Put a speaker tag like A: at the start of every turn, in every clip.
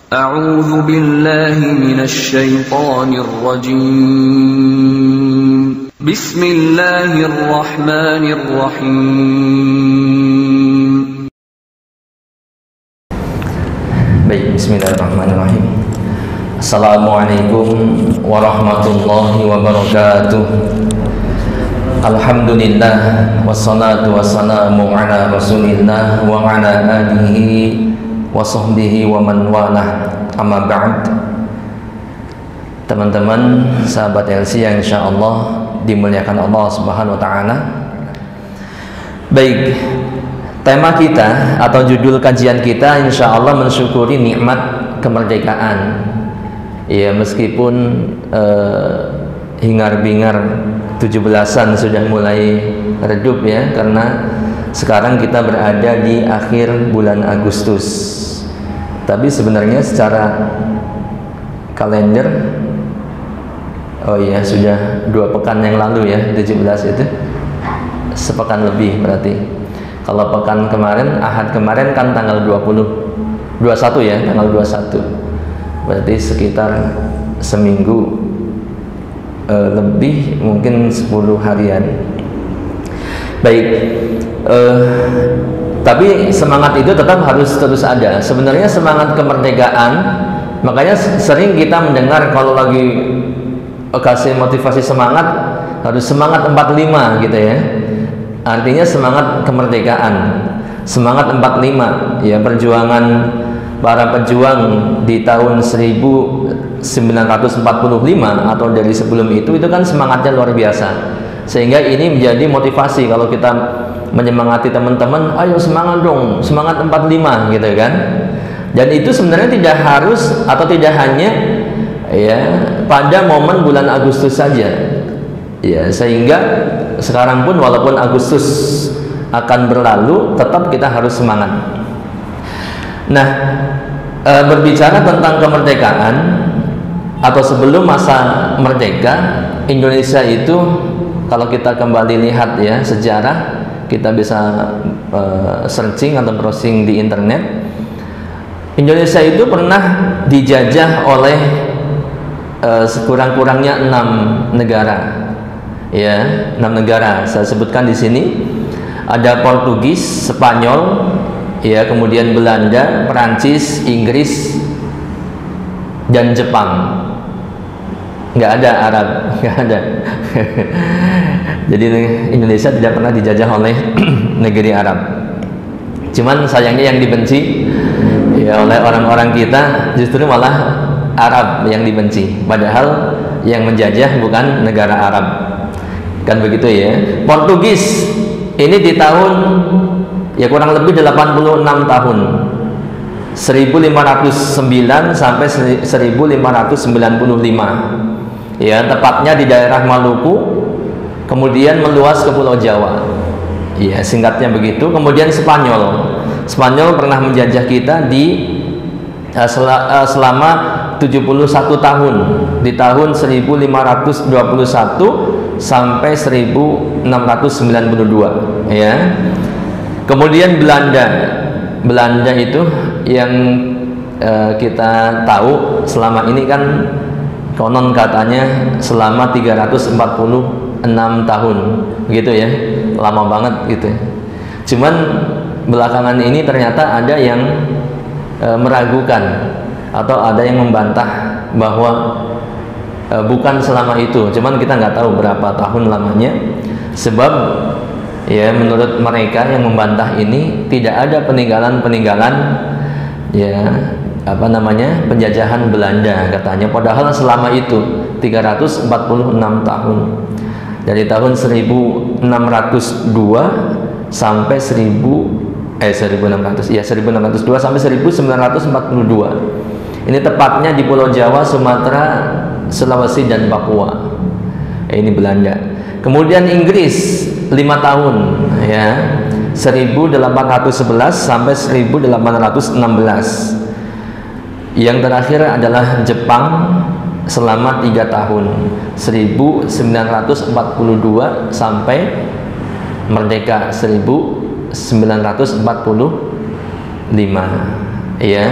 A: أعوذ بالله من الشيطان الرجيم بسم الله الرحمن الرحيم.
B: Baik, bismillahirrahmanirrahim. Assalamualaikum warahmatullahi wabarakatuh. Alhamdulillah, wassalatu wassalamu ala rasulillah wa ala alihi wa sahbihi wa man walah, amma ba'd. Teman-teman sahabat LC yang insyaallah dimuliakan Allah subhanahu wa ta'ala. Baik, tema kita atau judul kajian kita insyaallah mensyukuri nikmat kemerdekaan. Ya, meskipun hingar-bingar 17-an sudah mulai redup ya, karena sekarang kita berada di akhir bulan Agustus. Tapi sebenarnya secara kalender, oh iya, sudah 2 pekan yang lalu ya, 17 itu sepekan lebih berarti. Kalau pekan kemarin, Ahad kemarin kan tanggal 21 ya, tanggal 21. Berarti sekitar seminggu lebih, mungkin 10 harian. Baik, tapi semangat itu tetap harus terus ada. Sebenarnya semangat kemerdekaan, makanya sering kita mendengar kalau lagi kasih motivasi semangat, harus semangat 45 gitu ya. Artinya semangat kemerdekaan, semangat 45 ya, perjuangan para pejuang di tahun 1945 atau dari sebelum itu kan semangatnya luar biasa. Sehingga ini menjadi motivasi kalau kita menyemangati teman-teman, ayo semangat dong, semangat 45 gitu kan. Dan itu sebenarnya tidak harus atau tidak hanya ya pada momen bulan Agustus saja. Ya, sehingga sekarang pun walaupun Agustus akan berlalu, tetap kita harus semangat. Nah, berbicara tentang kemerdekaan atau sebelum masa merdeka, Indonesia itu kalau kita kembali lihat ya sejarah, kita bisa searching atau browsing di internet. Indonesia itu pernah dijajah oleh sekurang-kurangnya 6 negara. Ya, 6 negara. Saya sebutkan di sini. Ada Portugis, Spanyol, ya, kemudian Belanda, Perancis, Inggris, dan Jepang. Nggak ada Arab, nggak ada. Jadi Indonesia tidak pernah dijajah oleh negeri Arab. Cuman sayangnya yang dibenci ya oleh orang-orang kita justru malah Arab yang dibenci. Padahal yang menjajah bukan negara Arab. Kan begitu ya. Portugis ini di tahun ya kurang lebih 86 tahun, 1509 sampai 1595 ya, tepatnya di daerah Maluku, kemudian meluas ke Pulau Jawa ya, singkatnya begitu. Kemudian Spanyol pernah menjajah kita di selama 71 tahun, di tahun 1521 sampai 1692 ya. Kemudian Belanda itu yang kita tahu selama ini kan konon katanya selama 346 tahun gitu ya, lama banget gitu. Cuman belakangan ini ternyata ada yang meragukan atau ada yang membantah bahwa bukan selama itu. Cuman kita nggak tahu berapa tahun lamanya, sebab ya menurut mereka yang membantah ini tidak ada peninggalan ya penjajahan Belanda katanya. Padahal selama itu 346 tahun, dari tahun 1602 sampai 1602 sampai 1942. Ini tepatnya di Pulau Jawa, Sumatera, Sulawesi, dan Papua. Ini Belanda. Kemudian Inggris 5 tahun ya, 1811 sampai 1816. Yang terakhir adalah Jepang selama 3 tahun, 1942 sampai merdeka 1945 ya.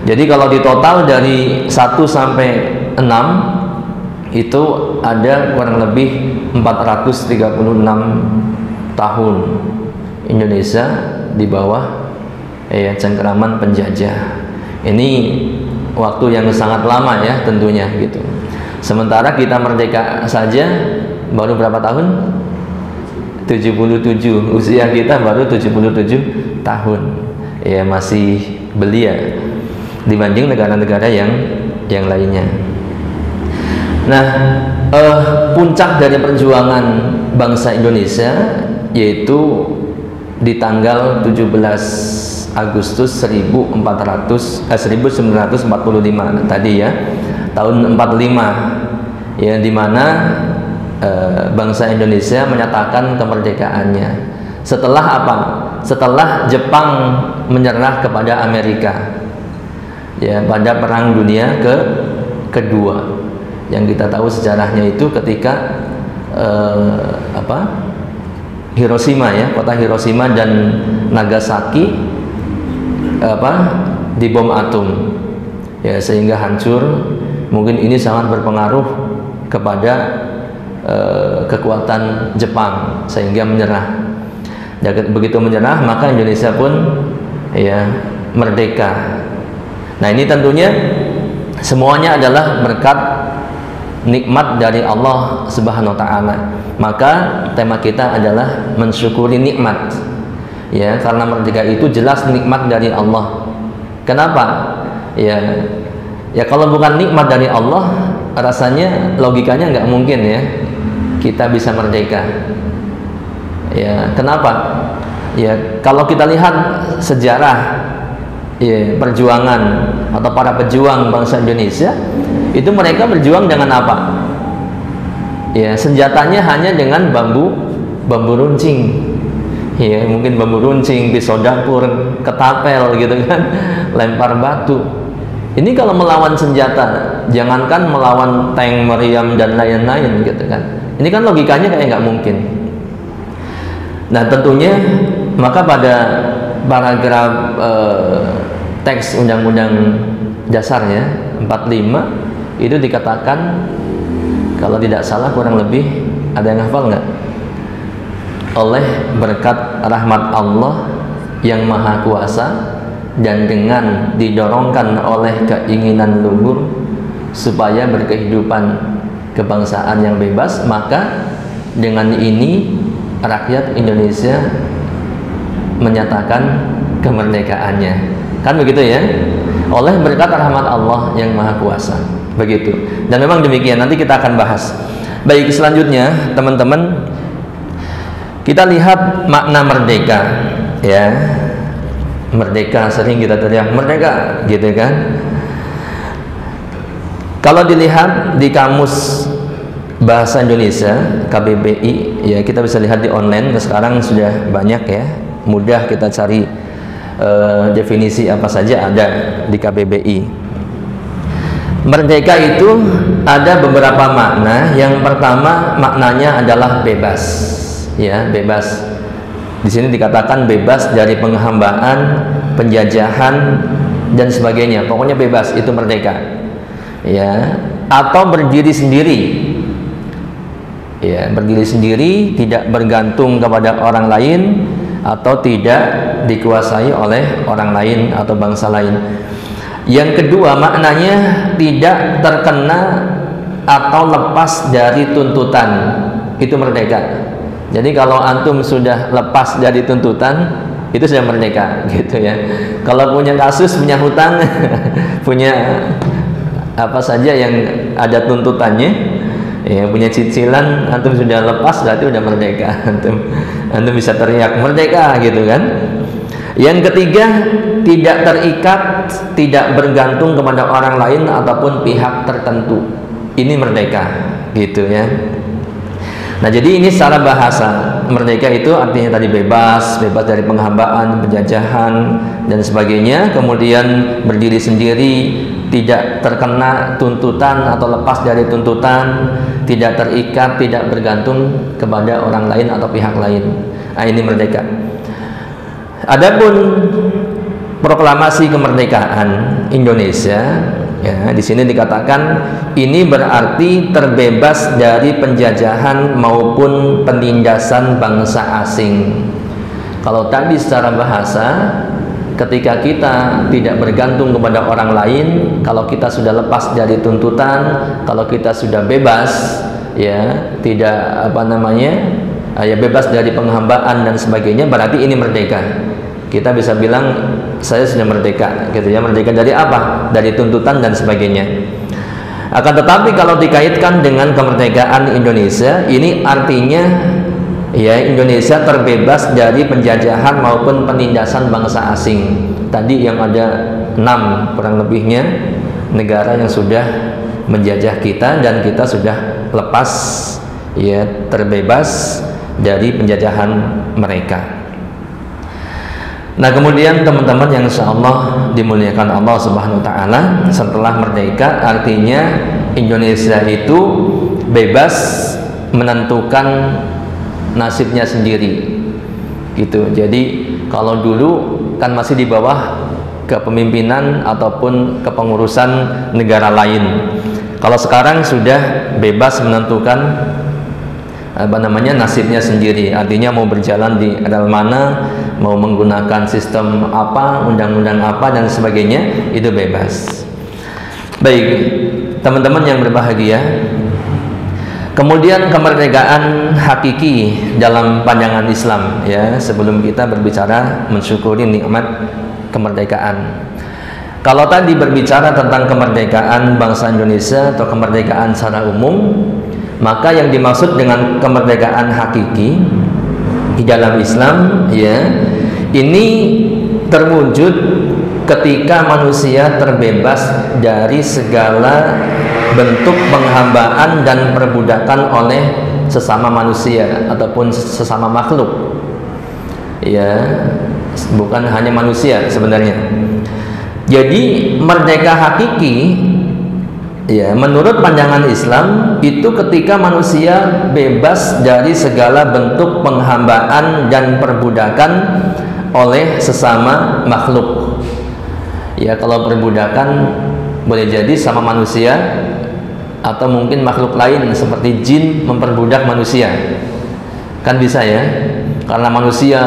B: Jadi kalau di total dari 1 sampai 6 itu ada kurang lebih 436 tahun Indonesia di bawah cengkeraman penjajah. Ini waktu yang sangat lama ya tentunya gitu. Sementara kita merdeka saja baru berapa tahun? 77. Usia kita baru 77 tahun. Ya masih belia dibanding negara-negara yang lainnya. Nah, puncak dari perjuangan bangsa Indonesia yaitu di tanggal 17 Agustus 1945 tadi ya, tahun 45 ya, di mana bangsa Indonesia menyatakan kemerdekaannya. Setelah apa? Setelah Jepang menyerah kepada Amerika ya pada Perang Dunia kedua, yang kita tahu sejarahnya itu ketika Hiroshima ya, kota Hiroshima dan Nagasaki dibom atom ya, sehingga hancur. Mungkin ini sangat berpengaruh kepada kekuatan Jepang sehingga menyerah. Dan begitu menyerah maka Indonesia pun ya merdeka. Nah, ini tentunya semuanya adalah berkat nikmat dari Allah Subhanahu wa taala. Maka tema kita adalah mensyukuri nikmat. Ya, karena merdeka itu jelas nikmat dari Allah. Kenapa? Ya kalau bukan nikmat dari Allah, rasanya logikanya nggak mungkin ya kita bisa merdeka. Ya, kenapa? Ya, kalau kita lihat sejarah ya, perjuangan atau para pejuang bangsa Indonesia itu, mereka berjuang dengan apa? Ya, senjatanya hanya dengan bambu runcing. Ya, mungkin bambu runcing, pisau dapur, ketapel gitu kan, lempar batu. Ini kalau melawan senjata, jangankan melawan tank, meriam dan lain-lain gitu kan. Ini kan logikanya kayak nggak mungkin. Nah, tentunya maka pada paragraf teks Undang-Undang Dasarnya 45 itu dikatakan, kalau tidak salah kurang lebih, ada yang hafal nggak? Oleh berkat rahmat Allah yang Maha Kuasa dan dengan didorongkan oleh keinginan luhur supaya berkehidupan kebangsaan yang bebas, maka dengan ini rakyat Indonesia menyatakan kemerdekaannya. Kan begitu ya? Oleh berkat rahmat Allah yang Maha Kuasa. Begitu. Dan memang demikian, nanti kita akan bahas. Baik, selanjutnya teman-teman, kita lihat makna merdeka ya. Merdeka, sering kita teriak merdeka gitu kan. Kalau dilihat di kamus Bahasa Indonesia KBBI ya, kita bisa lihat di online sekarang sudah banyak ya, mudah kita cari definisi apa saja ada di KBBI. Merdeka itu ada beberapa makna. Yang pertama maknanya adalah bebas ya, bebas. Di sini dikatakan bebas dari penghambaan, penjajahan dan sebagainya. Pokoknya bebas, itu merdeka. Ya, atau berdiri sendiri. Ya, berdiri sendiri, tidak bergantung kepada orang lain atau tidak dikuasai oleh orang lain atau bangsa lain. Yang kedua maknanya tidak terkena atau lepas dari tuntutan. Itu merdeka. Jadi kalau antum sudah lepas dari tuntutan, itu sudah merdeka gitu ya. Kalau punya kasus, punya hutang, punya apa saja yang ada tuntutannya, ya, punya cicilan, antum sudah lepas, berarti udah merdeka. Antum bisa teriak merdeka gitu kan. Yang ketiga, tidak terikat, tidak bergantung kepada orang lain ataupun pihak tertentu. Ini merdeka gitu ya. Nah, jadi ini secara bahasa merdeka itu artinya tadi bebas, bebas dari penghambaan, penjajahan dan sebagainya. Kemudian berdiri sendiri, tidak terkena tuntutan atau lepas dari tuntutan, tidak terikat, tidak bergantung kepada orang lain atau pihak lain. Nah, ini merdeka. Adapun proklamasi kemerdekaan Indonesia, ya, di sini dikatakan ini berarti terbebas dari penjajahan maupun penindasan bangsa asing. Kalau tadi secara bahasa, ketika kita tidak bergantung kepada orang lain, kalau kita sudah lepas dari tuntutan, kalau kita sudah bebas, ya, tidak ya bebas dari penghambaan dan sebagainya, berarti ini merdeka. Kita bisa bilang saya sudah merdeka, gitu ya. Merdeka dari apa? Dari tuntutan dan sebagainya. Akan tetapi kalau dikaitkan dengan kemerdekaan Indonesia, ini artinya ya Indonesia terbebas dari penjajahan maupun penindasan bangsa asing. Tadi yang ada 6 kurang lebihnya negara yang sudah menjajah kita dan kita sudah lepas, ya, terbebas dari penjajahan mereka. Nah, kemudian teman-teman yang insyaallah dimuliakan Allah Subhanahu wa taala, setelah merdeka artinya Indonesia itu bebas menentukan nasibnya sendiri. Gitu. Jadi kalau dulu kan masih di bawah kepemimpinan ataupun kepengurusan negara lain. Kalau sekarang sudah bebas menentukan nasibnya sendiri. Artinya mau berjalan di rel mana, mau menggunakan sistem apa, undang-undang apa dan sebagainya, itu bebas. Baik, teman-teman yang berbahagia, kemudian kemerdekaan hakiki dalam pandangan Islam, ya, sebelum kita berbicara mensyukuri nikmat kemerdekaan. Kalau tadi berbicara tentang kemerdekaan bangsa Indonesia atau kemerdekaan secara umum, maka yang dimaksud dengan kemerdekaan hakiki di dalam Islam, ya, ini terwujud ketika manusia terbebas dari segala bentuk penghambaan dan perbudakan oleh sesama manusia ataupun sesama makhluk, ya, bukan hanya manusia sebenarnya. Jadi merdeka hakiki, ya, menurut pandangan Islam itu ketika manusia bebas dari segala bentuk penghambaan dan perbudakan oleh sesama makhluk. Ya, kalau perbudakan boleh jadi sama manusia atau mungkin makhluk lain seperti jin memperbudak manusia. Kan bisa, ya. Karena manusia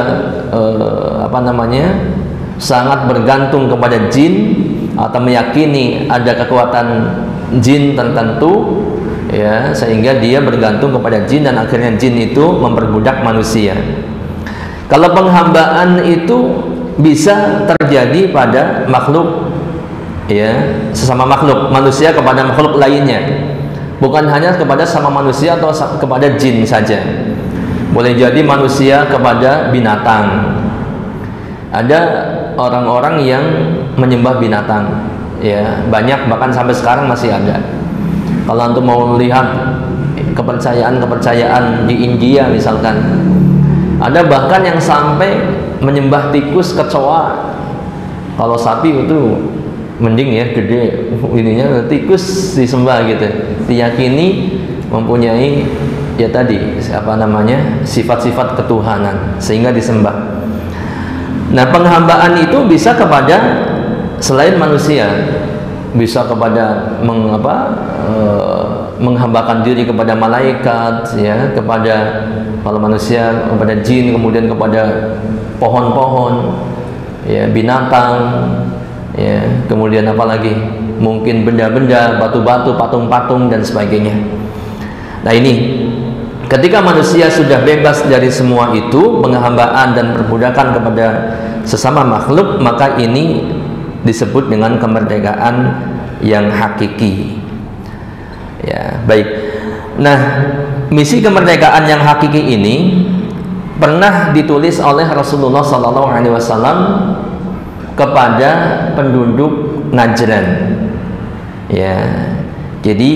B: sangat bergantung kepada jin atau meyakini ada kekuatan jin tertentu, ya, sehingga dia bergantung kepada jin dan akhirnya jin itu memperbudak manusia. Kalau penghambaan itu bisa terjadi pada makhluk, ya, sesama makhluk, manusia kepada makhluk lainnya, bukan hanya kepada sama manusia atau kepada jin saja. Boleh jadi manusia kepada binatang. Ada orang-orang yang menyembah binatang, ya, banyak, bahkan sampai sekarang masih ada. Kalau antum mau lihat kepercayaan di India misalkan, ada bahkan yang sampai menyembah tikus, kecoa. Kalau sapi itu mending, ya, gede ininya, tikus disembah gitu, diyakini mempunyai, ya, tadi sifat-sifat ketuhanan sehingga disembah. Nah, penghambaan itu bisa kepada selain manusia, bisa kepada menghambakan diri kepada malaikat, ya, kepada, kalau manusia kepada jin, kemudian kepada pohon-pohon, ya, binatang, ya, kemudian apalagi mungkin benda-benda, batu-batu, patung-patung dan sebagainya. Nah, ini ketika manusia sudah bebas dari semua itu, penghambaan dan perbudakan kepada sesama makhluk, maka ini disebut dengan kemerdekaan yang hakiki. Ya, baik. Nah, misi kemerdekaan yang hakiki ini pernah ditulis oleh Rasulullah SAW kepada penduduk Najran. Ya, jadi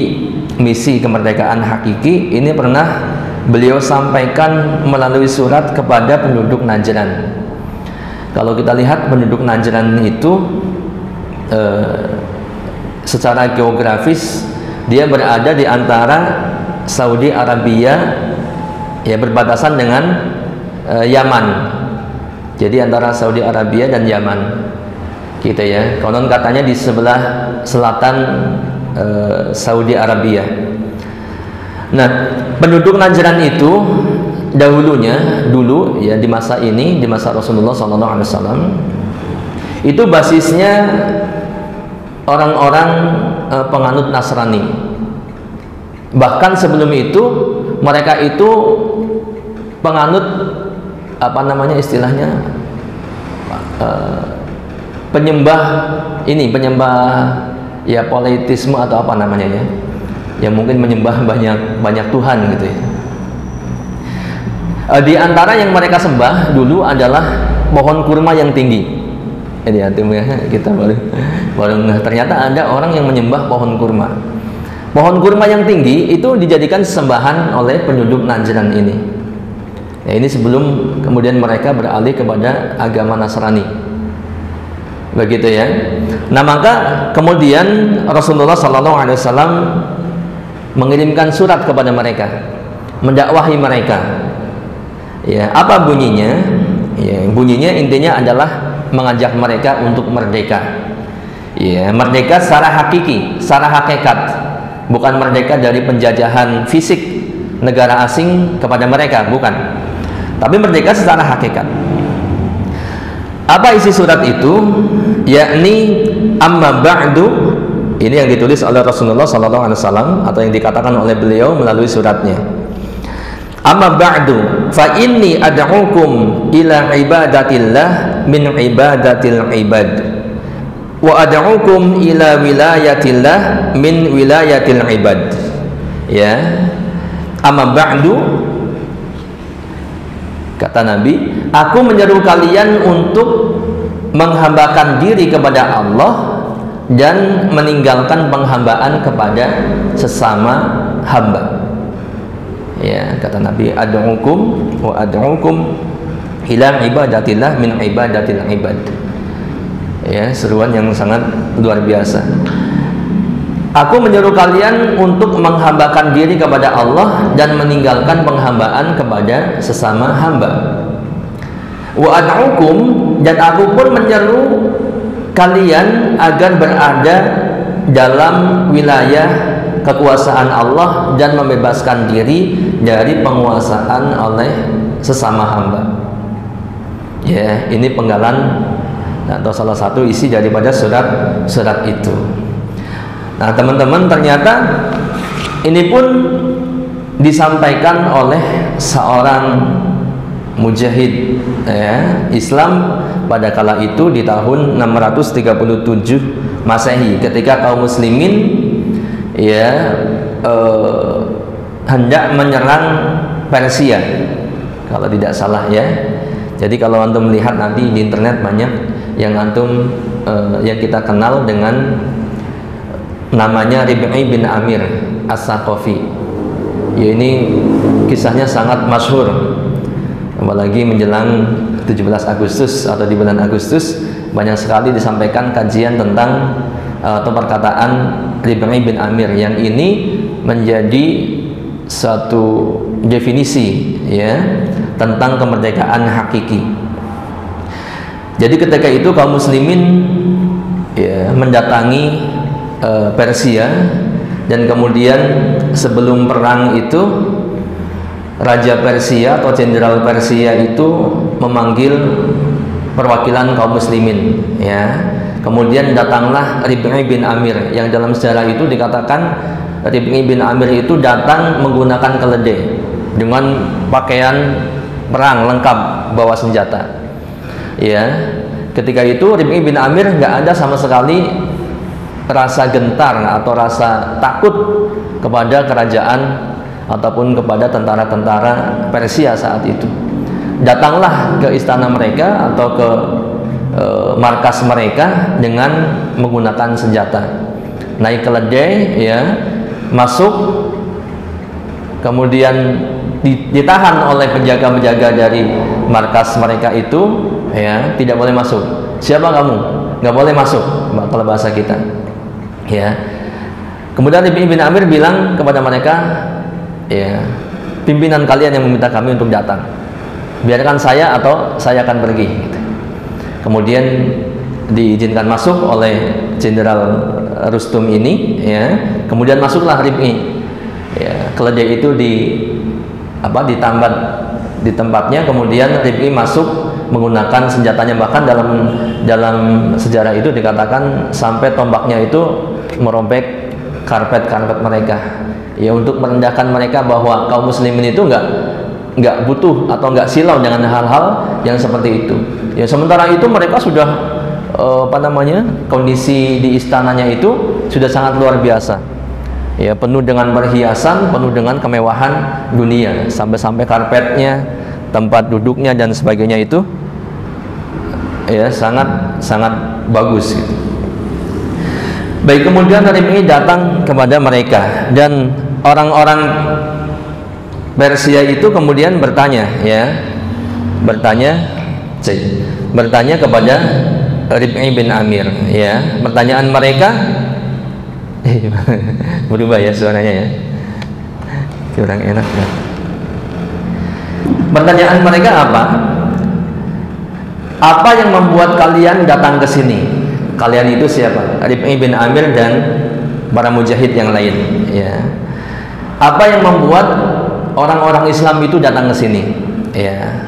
B: misi kemerdekaan hakiki ini pernah beliau sampaikan melalui surat kepada penduduk Najran. Kalau kita lihat penduduk Najran itu secara geografis dia berada di antara Saudi Arabia, ya, berbatasan dengan Yaman. Jadi antara Saudi Arabia dan Yaman. gitu ya. Konon katanya di sebelah selatan Saudi Arabia. Nah, penduduk Najran itu dulu ya, di masa ini, di masa Rasulullah SAW, itu basisnya orang-orang penganut Nasrani. Bahkan sebelum itu mereka itu penganut apa namanya istilahnya, penyembah ya politisme atau apa namanya ya, yang mungkin menyembah banyak Tuhan gitu ya. Di antara yang mereka sembah dulu adalah pohon kurma yang tinggi. Ini ya, kita baru ternyata ada orang yang menyembah pohon kurma. Pohon kurma yang tinggi itu dijadikan sembahan oleh penduduk Najran ini. Ya, ini sebelum kemudian mereka beralih kepada agama Nasrani. Begitu ya. Nah, maka kemudian Rasulullah SAW mengirimkan surat kepada mereka, mendakwahi mereka. Ya, apa bunyinya? Ya, bunyinya intinya adalah mengajak mereka untuk merdeka. Ya, merdeka secara hakiki, secara hakikat, bukan merdeka dari penjajahan fisik negara asing kepada mereka, bukan. Tapi merdeka secara hakikat. Apa isi surat itu? Yakni amma ba'du, ini yang ditulis oleh Rasulullah SAW atau yang dikatakan oleh beliau melalui suratnya. Amma ba'du fa inni ad'ukum ila ibadatillah min ibadatil ibad wa ad'ukum ila wilayatillah min wilayatil ibad. Ya, amma ba'du, kata Nabi, aku menyeru kalian untuk menghambakan diri kepada Allah dan meninggalkan penghambaan kepada sesama hamba. Ya, kata Nabi, ad'ukum wa ad'ukum ila ibadatillah min ibadatil ibad. Ya, seruan yang sangat luar biasa. Aku menyuruh kalian untuk menghambakan diri kepada Allah dan meninggalkan penghambaan kepada sesama hamba. Wa ad'ukum, dan aku pun menyeru kalian agar berada dalam wilayah kekuasaan Allah dan membebaskan diri dari penguasaan oleh sesama hamba. Ya, ini penggalan atau salah satu isi daripada surat itu. Nah, teman-teman, ternyata ini pun disampaikan oleh seorang mujahid ya, Islam pada kala itu di tahun 637 Masehi, ketika kaum muslimin ya hendak menyerang Persia kalau tidak salah ya. Jadi kalau antum melihat nanti di internet banyak yang antum yang kita kenal dengan namanya Rib'i bin Amir As-Saqafi. Ya, ini kisahnya sangat masyhur, apalagi menjelang 17 Agustus atau di bulan Agustus banyak sekali disampaikan kajian tentang atau perkataan Rib'i bin Amir yang ini menjadi satu definisi ya tentang kemerdekaan hakiki. Jadi ketika itu kaum muslimin ya mendatangi Persia, dan kemudian sebelum perang itu Raja Persia atau Jenderal Persia itu memanggil perwakilan kaum muslimin ya. Kemudian datanglah Rib'i bin Amir, yang dalam sejarah itu dikatakan Rib'i bin Amir itu datang menggunakan keledai dengan pakaian perang lengkap, bawa senjata. Ya, ketika itu Rib'i bin Amir nggak ada sama sekali rasa gentar atau rasa takut kepada kerajaan ataupun kepada tentara-tentara Persia saat itu. Datanglah ke istana mereka atau ke markas mereka dengan menggunakan senjata, naik keledai ya, masuk, kemudian ditahan oleh penjaga-penjaga dari markas mereka itu ya, tidak boleh masuk. Siapa kamu? Nggak boleh masuk, kalau bahasa kita ya. Kemudian Rib'i bin Amir bilang kepada mereka, ya, pimpinan kalian yang meminta kami untuk datang, biarkan saya atau saya akan pergi gitu. Kemudian diizinkan masuk oleh Jenderal Rustum ini, ya. Kemudian masuklah Rib'i, ya. Keledai itu ditambat di tempatnya, kemudian Rib'i masuk menggunakan senjatanya, bahkan dalam sejarah itu dikatakan sampai tombaknya itu merobek karpet mereka, ya, untuk merendahkan mereka bahwa kaum muslimin itu nggak butuh atau nggak silau dengan hal-hal yang seperti itu. Ya, sementara itu mereka sudah kondisi di istananya itu sudah sangat luar biasa, ya, penuh dengan perhiasan, penuh dengan kemewahan dunia, sampai karpetnya, tempat duduknya dan sebagainya itu, ya, sangat bagus gitu. Baik, kemudian Rib'i datang kepada mereka dan orang-orang Persia itu kemudian bertanya kepada Rib'i bin Amir, ya. Pertanyaan mereka berubah ya suaranya, ya, kurang enak ya. Pertanyaan mereka apa yang membuat kalian datang ke sini? Kalian itu siapa? Rib'i bin Amir dan para mujahid yang lain, ya. Apa yang membuat orang-orang Islam itu datang ke sini, ya.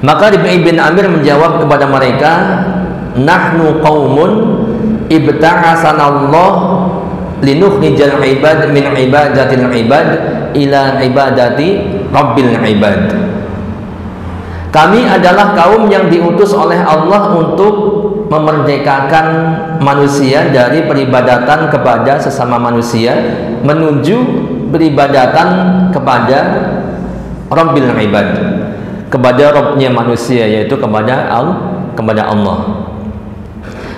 B: Maka Rib'i bin Amir menjawab kepada mereka, nahnu qaumun ibta'asanallah linukhrijal ibad min ibadatil ibad ila ibadati rabbil ibad. Kami adalah kaum yang diutus oleh Allah untuk memerdekakan manusia dari peribadatan kepada sesama manusia menuju peribadatan kepada rabbil ibad, kepada Rabbnya manusia, yaitu kepada Allah.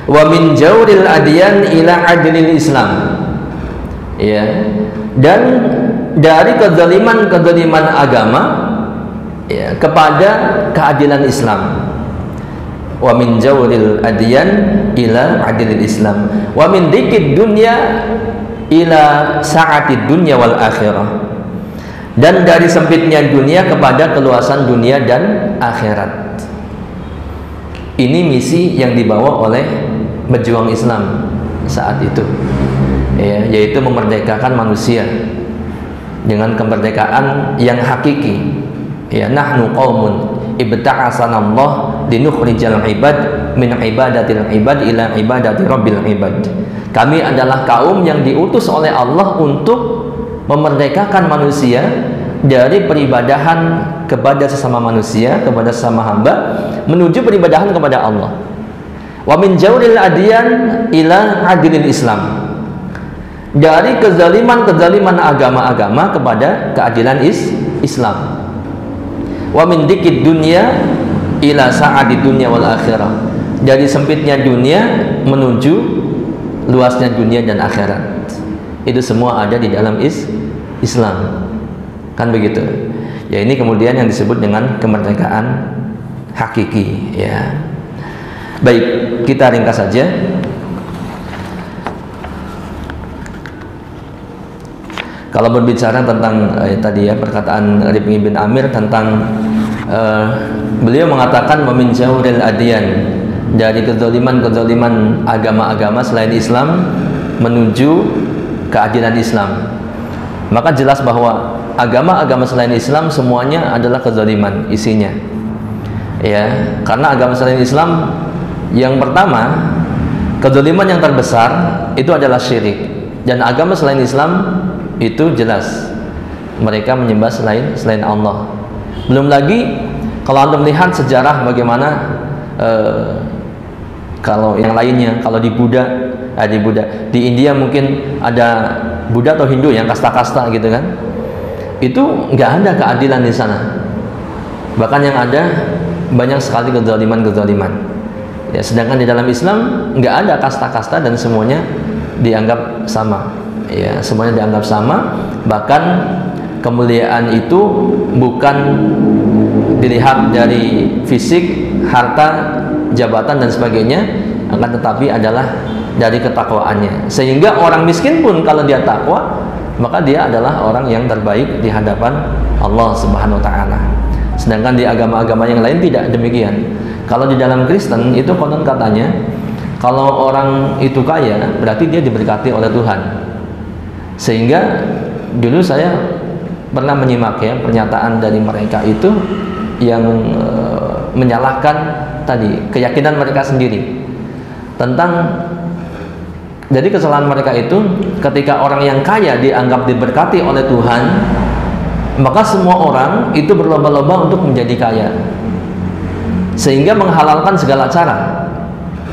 B: Wa min jawril adyan ila adlil Islam, ya, dan dari kezaliman agama, ya, kepada keadilan Islam. Wa min jawril adyan ila adlil Islam wa min dikid dunya ila sa'atid dunya wal akhirah, dan dari sempitnya dunia kepada keluasan dunia dan akhirat. Ini misi yang dibawa oleh pejuang Islam saat itu, ya, yaitu memerdekakan manusia dengan kemerdekaan yang hakiki, ya. Nahnu qaumun ibta'asanallah linukhrijal ibad min ibadatil ibad ila ibadati rabbil ibad. Kami adalah kaum yang diutus oleh Allah untuk memerdekakan manusia dari peribadahan kepada sesama manusia, kepada sesama hamba, menuju peribadahan kepada Allah. Wa min jawril adyan ila adilil Islam, dari kezaliman agama-agama kepada keadilan Islam. Wa min dikid dunya ila sa'adid dunya wal akhirah, dari sempitnya dunia menuju luasnya dunia dan akhirat. Itu semua ada di dalam Islam, kan begitu, ya. Ini kemudian yang disebut dengan kemerdekaan hakiki, ya. Baik, kita ringkas saja. Kalau berbicara tentang tadi, ya, perkataan Rib'i bin Amir tentang beliau mengatakan wa min jawril adyan, dari kezaliman agama-agama selain Islam menuju keadilan Islam. Maka jelas bahwa agama-agama selain Islam semuanya adalah kezaliman isinya, ya. Karena agama selain Islam, yang pertama, kezaliman yang terbesar itu adalah syirik, dan agama selain Islam itu jelas mereka menyembah selain Allah. Belum lagi kalau Anda melihat sejarah bagaimana kalau yang lainnya, kalau di Buddha, di India mungkin ada Buddha atau Hindu yang kasta-kasta gitu kan, itu nggak ada keadilan di sana. Bahkan yang ada banyak sekali kezaliman. Ya, sedangkan di dalam Islam nggak ada kasta-kasta dan semuanya dianggap sama. Ya, semuanya dianggap sama. Bahkan kemuliaan itu bukan dilihat dari fisik, harta, jabatan dan sebagainya, akan tetapi adalah dari ketakwaannya. Sehingga orang miskin pun kalau dia takwa, maka dia adalah orang yang terbaik di hadapan Allah Subhanahu wa taala. Sedangkan di agama-agama yang lain tidak demikian. Kalau di dalam Kristen itu konon katanya, kalau orang itu kaya berarti dia diberkati oleh Tuhan. Sehingga dulu saya pernah menyimak ya pernyataan dari mereka itu yang menyalahkan tadi keyakinan mereka sendiri tentang, jadi kesalahan mereka itu ketika orang yang kaya dianggap diberkati oleh Tuhan, maka semua orang itu berlomba-lomba untuk menjadi kaya, sehingga menghalalkan segala cara,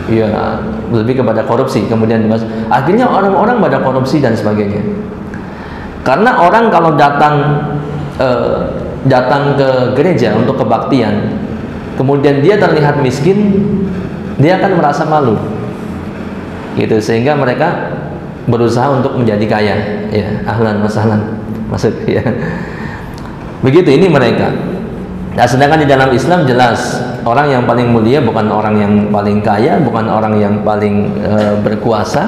B: ya lebih kepada korupsi. Kemudian akhirnya orang-orang pada korupsi dan sebagainya. Karena orang kalau datang ke gereja untuk kebaktian, kemudian dia terlihat miskin, dia akan merasa malu, gitu. Sehingga mereka berusaha untuk menjadi kaya, ya ahlan wasahlan, masuk ya. Begitu ini mereka. Nah, sedangkan di dalam Islam jelas orang yang paling mulia bukan orang yang paling kaya, bukan orang yang paling berkuasa,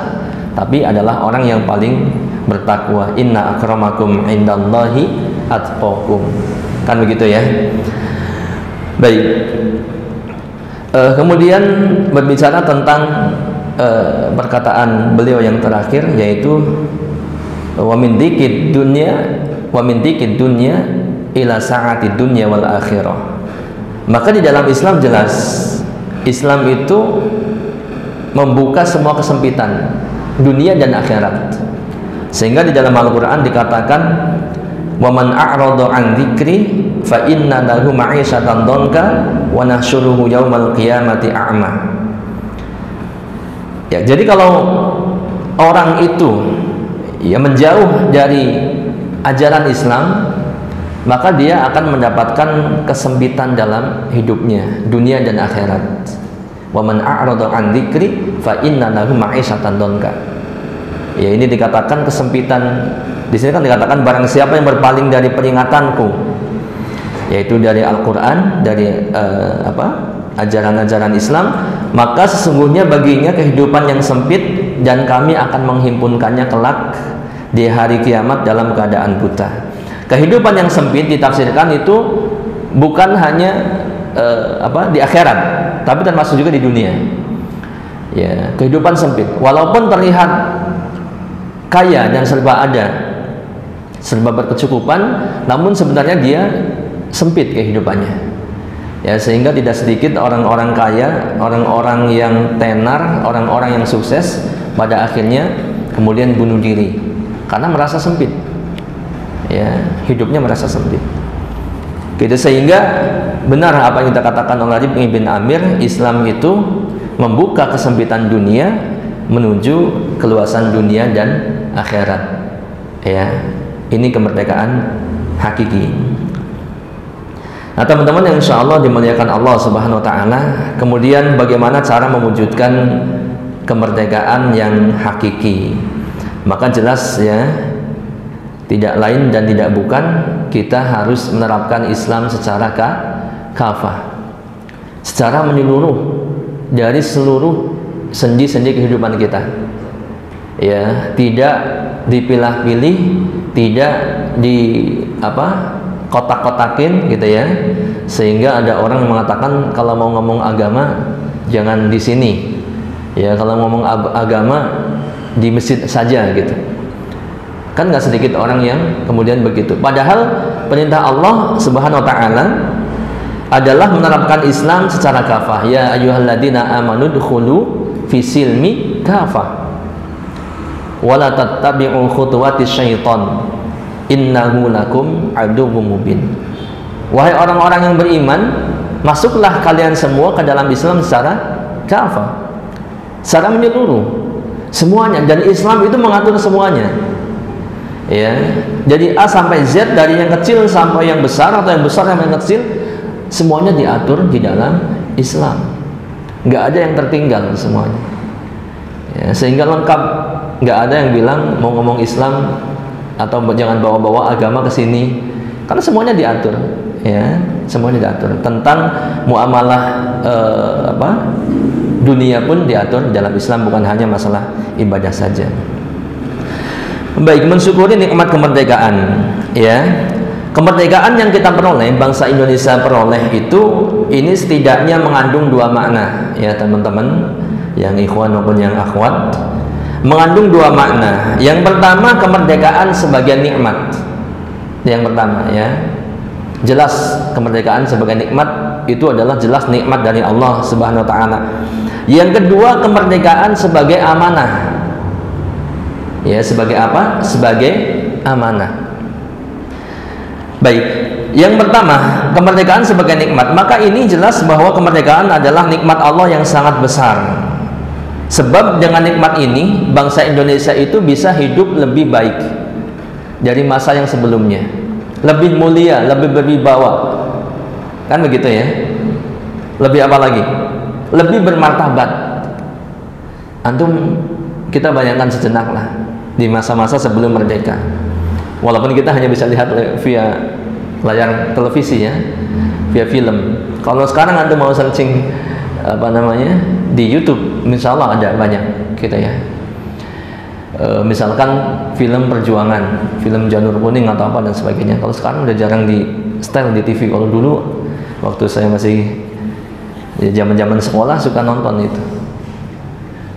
B: tapi adalah orang yang paling bertakwa. Inna akramakum indallahi atqakum. Kan begitu ya. Baik. Kemudian berbicara tentang perkataan beliau yang terakhir, yaitu wa min dzikid dunya ila sa'ati dunya wal akhirah. Maka di dalam Islam jelas Islam itu membuka semua kesempitan dunia dan akhirat. Sehingga di dalam Al-Qur'an dikatakan wa man a'rada an dzikri fa inna lahu ma'isyatan dhanka wa nahsyuruhu yaumal qiyamati a'ma. Ya, jadi kalau orang itu ya menjauh dari ajaran Islam, maka dia akan mendapatkan kesempitan dalam hidupnya, dunia dan akhirat. Wa man a'rada an dzikri fa inna lahu ma'isyatan dhanka. Ya, ini dikatakan kesempitan. Di sini kan dikatakan barang siapa yang berpaling dari peringatanku, yaitu dari Al-Qur'an, dari ajaran-ajaran Islam, maka sesungguhnya baginya kehidupan yang sempit dan kami akan menghimpunkannya kelak di hari kiamat dalam keadaan buta. Kehidupan yang sempit ditafsirkan itu bukan hanya di akhirat, tapi termasuk juga di dunia. Ya, kehidupan sempit. Walaupun terlihat kaya dan serba ada, serba berkecukupan, namun sebenarnya dia sempit kehidupannya. Ya, sehingga tidak sedikit orang-orang kaya, orang-orang yang tenar, orang-orang yang sukses pada akhirnya kemudian bunuh diri karena merasa sempit. Ya, hidupnya merasa sempit. Gitu, sehingga benar apa yang kita katakan oleh Rabi' bin Amir, Islam itu membuka kesempitan dunia menuju keluasan dunia dan akhirat. Ya, ini kemerdekaan hakiki. Nah, teman-teman yang insya Allah dimuliakan Allah Subhanahu Wa Taala, kemudian bagaimana cara mewujudkan kemerdekaan yang hakiki? Maka jelas ya, tidak lain dan tidak bukan, kita harus menerapkan Islam secara kafah, secara menyeluruh dari seluruh sendi-sendi kehidupan kita. Ya, tidak dipilah-pilih, tidak di kotak-kotakin gitu ya, sehingga ada orang mengatakan kalau mau ngomong agama jangan di sini, ya kalau ngomong agama di masjid saja gitu. Kan nggak sedikit orang yang kemudian begitu. Padahal perintah Allah Subhanahu Wa Taala adalah menerapkan Islam secara kafah. Ya ayyuhalladzina amanu dkhulu fi silmi kafah wala tattabi'u khutuwatis syaitan innahu lakum aduwwum mubin. Wahai orang-orang yang beriman, masuklah kalian semua ke dalam Islam secara kafah, secara menyeluruh semuanya, dan Islam itu mengatur semuanya. Ya, jadi A sampai Z, dari yang kecil sampai yang besar atau yang besar sampai yang kecil, semuanya diatur di dalam Islam. Nggak ada yang tertinggal semuanya. Ya, sehingga lengkap, nggak ada yang bilang mau ngomong Islam atau jangan bawa-bawa agama ke sini, karena semuanya diatur. Ya, semuanya diatur. Tentang muamalah dunia pun diatur dalam Islam, bukan hanya masalah ibadah saja. Baik, mensyukuri nikmat kemerdekaan, ya. Kemerdekaan yang kita peroleh, bangsa Indonesia peroleh itu, ini setidaknya mengandung dua makna, ya teman-teman, yang ikhwan maupun yang akhwat, mengandung dua makna. Yang pertama, kemerdekaan sebagai nikmat. Yang pertama, ya, jelas kemerdekaan sebagai nikmat itu adalah jelas nikmat dari Allah Subhanahu wa taala. Yang kedua, kemerdekaan sebagai amanah. Ya, sebagai apa? Sebagai amanah. Baik, yang pertama, kemerdekaan sebagai nikmat. Maka ini jelas bahwa kemerdekaan adalah nikmat Allah yang sangat besar. Sebab dengan nikmat ini, bangsa Indonesia itu bisa hidup lebih baik dari masa yang sebelumnya, lebih mulia, lebih berwibawa. Kan begitu ya? Lebih apa lagi? Lebih bermartabat. Antum, kita bayangkan sejenak lah di masa-masa sebelum merdeka. Walaupun kita hanya bisa lihat via layar televisi ya, via film. Kalau sekarang Anda mau searching di YouTube, insya Allah ada banyak kita ya. Misalkan film perjuangan, film Janur Kuning atau apa dan sebagainya. Kalau sekarang udah jarang di setel di TV. Kalau dulu waktu saya masih zaman-zaman sekolah suka nonton itu.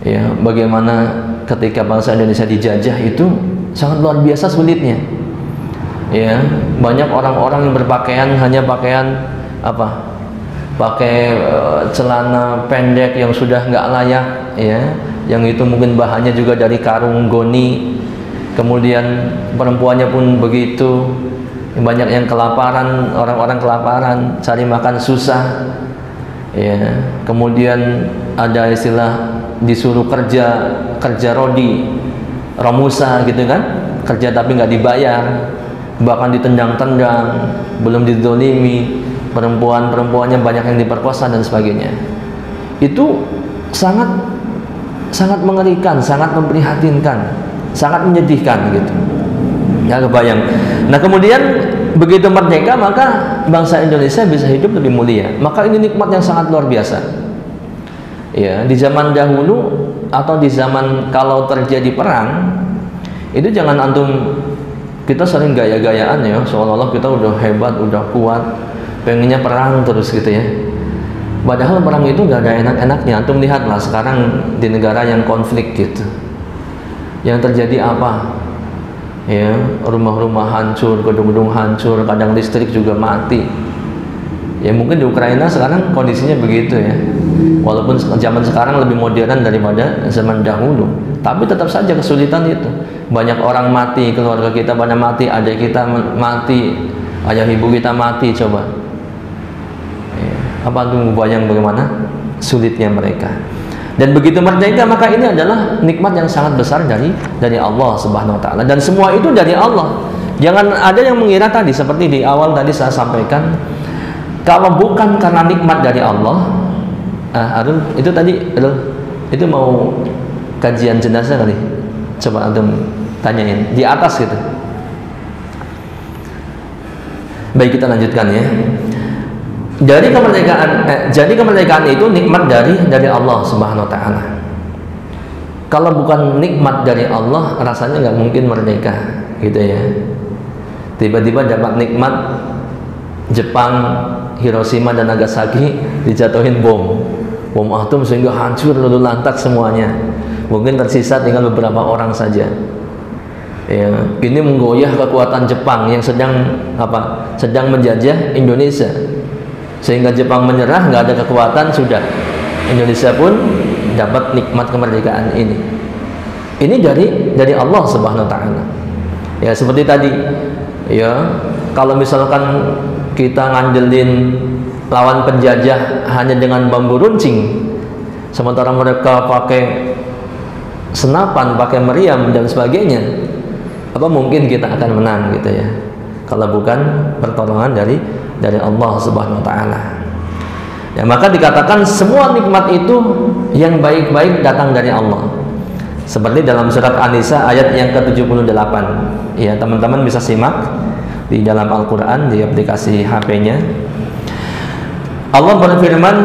B: Ya, bagaimana ketika bangsa Indonesia dijajah itu sangat luar biasa sulitnya. Ya, banyak orang-orang yang berpakaian hanya pakaian apa? Pakai celana pendek yang sudah nggak layak, ya, yang itu mungkin bahannya juga dari karung goni. Kemudian perempuannya pun begitu, banyak yang kelaparan, orang-orang kelaparan, cari makan susah. Ya, kemudian ada istilah disuruh kerja rodi, romusa gitu kan, kerja tapi nggak dibayar, bahkan ditendang-tendang, belum didolimi, perempuannya banyak yang diperkosa dan sebagainya. Itu sangat mengerikan, sangat memprihatinkan, sangat menyedihkan gitu. Ya, kebayang. Nah, kemudian begitu merdeka maka bangsa Indonesia bisa hidup lebih mulia. Maka ini nikmat yang sangat luar biasa. Ya, di zaman dahulu atau di zaman kalau terjadi perang, itu jangan antum, kita sering gaya-gayaan ya, seolah-olah kita udah hebat, udah kuat, pengennya perang terus gitu ya. Padahal perang itu gak ada enak-enaknya. Antum lihatlah sekarang di negara yang konflik gitu, yang terjadi apa? Ya, rumah-rumah hancur, gedung-gedung hancur, kadang listrik juga mati. Ya, mungkin di Ukraina sekarang kondisinya begitu ya. Walaupun zaman sekarang lebih modern daripada zaman dahulu, tapi tetap saja kesulitan itu. Banyak orang mati, keluarga kita pada mati, adik kita mati, ayah ibu kita mati, coba. Ya, apa antum bayang bagaimana sulitnya mereka. Dan begitu merdeka maka ini adalah nikmat yang sangat besar dari Allah Subhanahu wa taala, dan semua itu dari Allah. Jangan ada yang mengira tadi seperti di awal tadi saya sampaikan, kalau bukan karena nikmat dari Allah, Arul, itu tadi itu mau kajian jenazah kali. Coba antum tanyain di atas gitu. Baik, kita lanjutkan ya. Jadi kemerdekaan itu nikmat dari Allah Subhanahu wa taala. Kalau bukan nikmat dari Allah, rasanya nggak mungkin merdeka, gitu ya. Tiba-tiba dapat nikmat Jepang, Hiroshima dan Nagasaki dijatuhin bom atom sehingga hancur lalu lantak semuanya. Mungkin tersisa tinggal beberapa orang saja. Ya, ini menggoyah kekuatan Jepang yang sedang menjajah Indonesia. Sehingga Jepang menyerah, nggak ada kekuatan, sudah Indonesia pun dapat nikmat kemerdekaan ini. Ini dari Allah Subhanahu wa taala. Ya, seperti tadi ya, kalau misalkan kita ngandelin lawan penjajah hanya dengan bambu runcing, sementara mereka pakai senapan, pakai meriam dan sebagainya, apa mungkin kita akan menang gitu ya, kalau bukan pertolongan dari Allah Subhanahu wa taala. Ya, maka dikatakan semua nikmat itu yang baik-baik datang dari Allah. Seperti dalam surat An-Nisa ayat yang ke-78. Ya, teman-teman bisa simak di dalam Al-Qur'an di aplikasi HP-nya. Allah berfirman,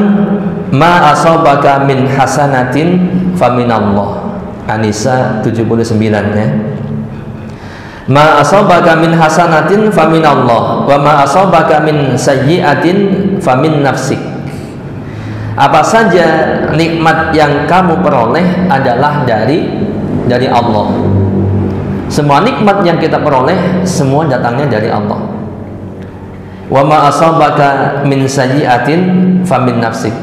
B: "Ma asabaka min hasanatin faminallah." An-Nisa 79 ya. Ma asabaka min hasanatin faminallah wa ma asabaka min sayyi'atin famin nafsik. Apa saja nikmat yang kamu peroleh adalah dari Allah. Semua nikmat yang kita peroleh semua datangnya dari Allah. Wa ma asabaka min sayyi'atin famin nafsik.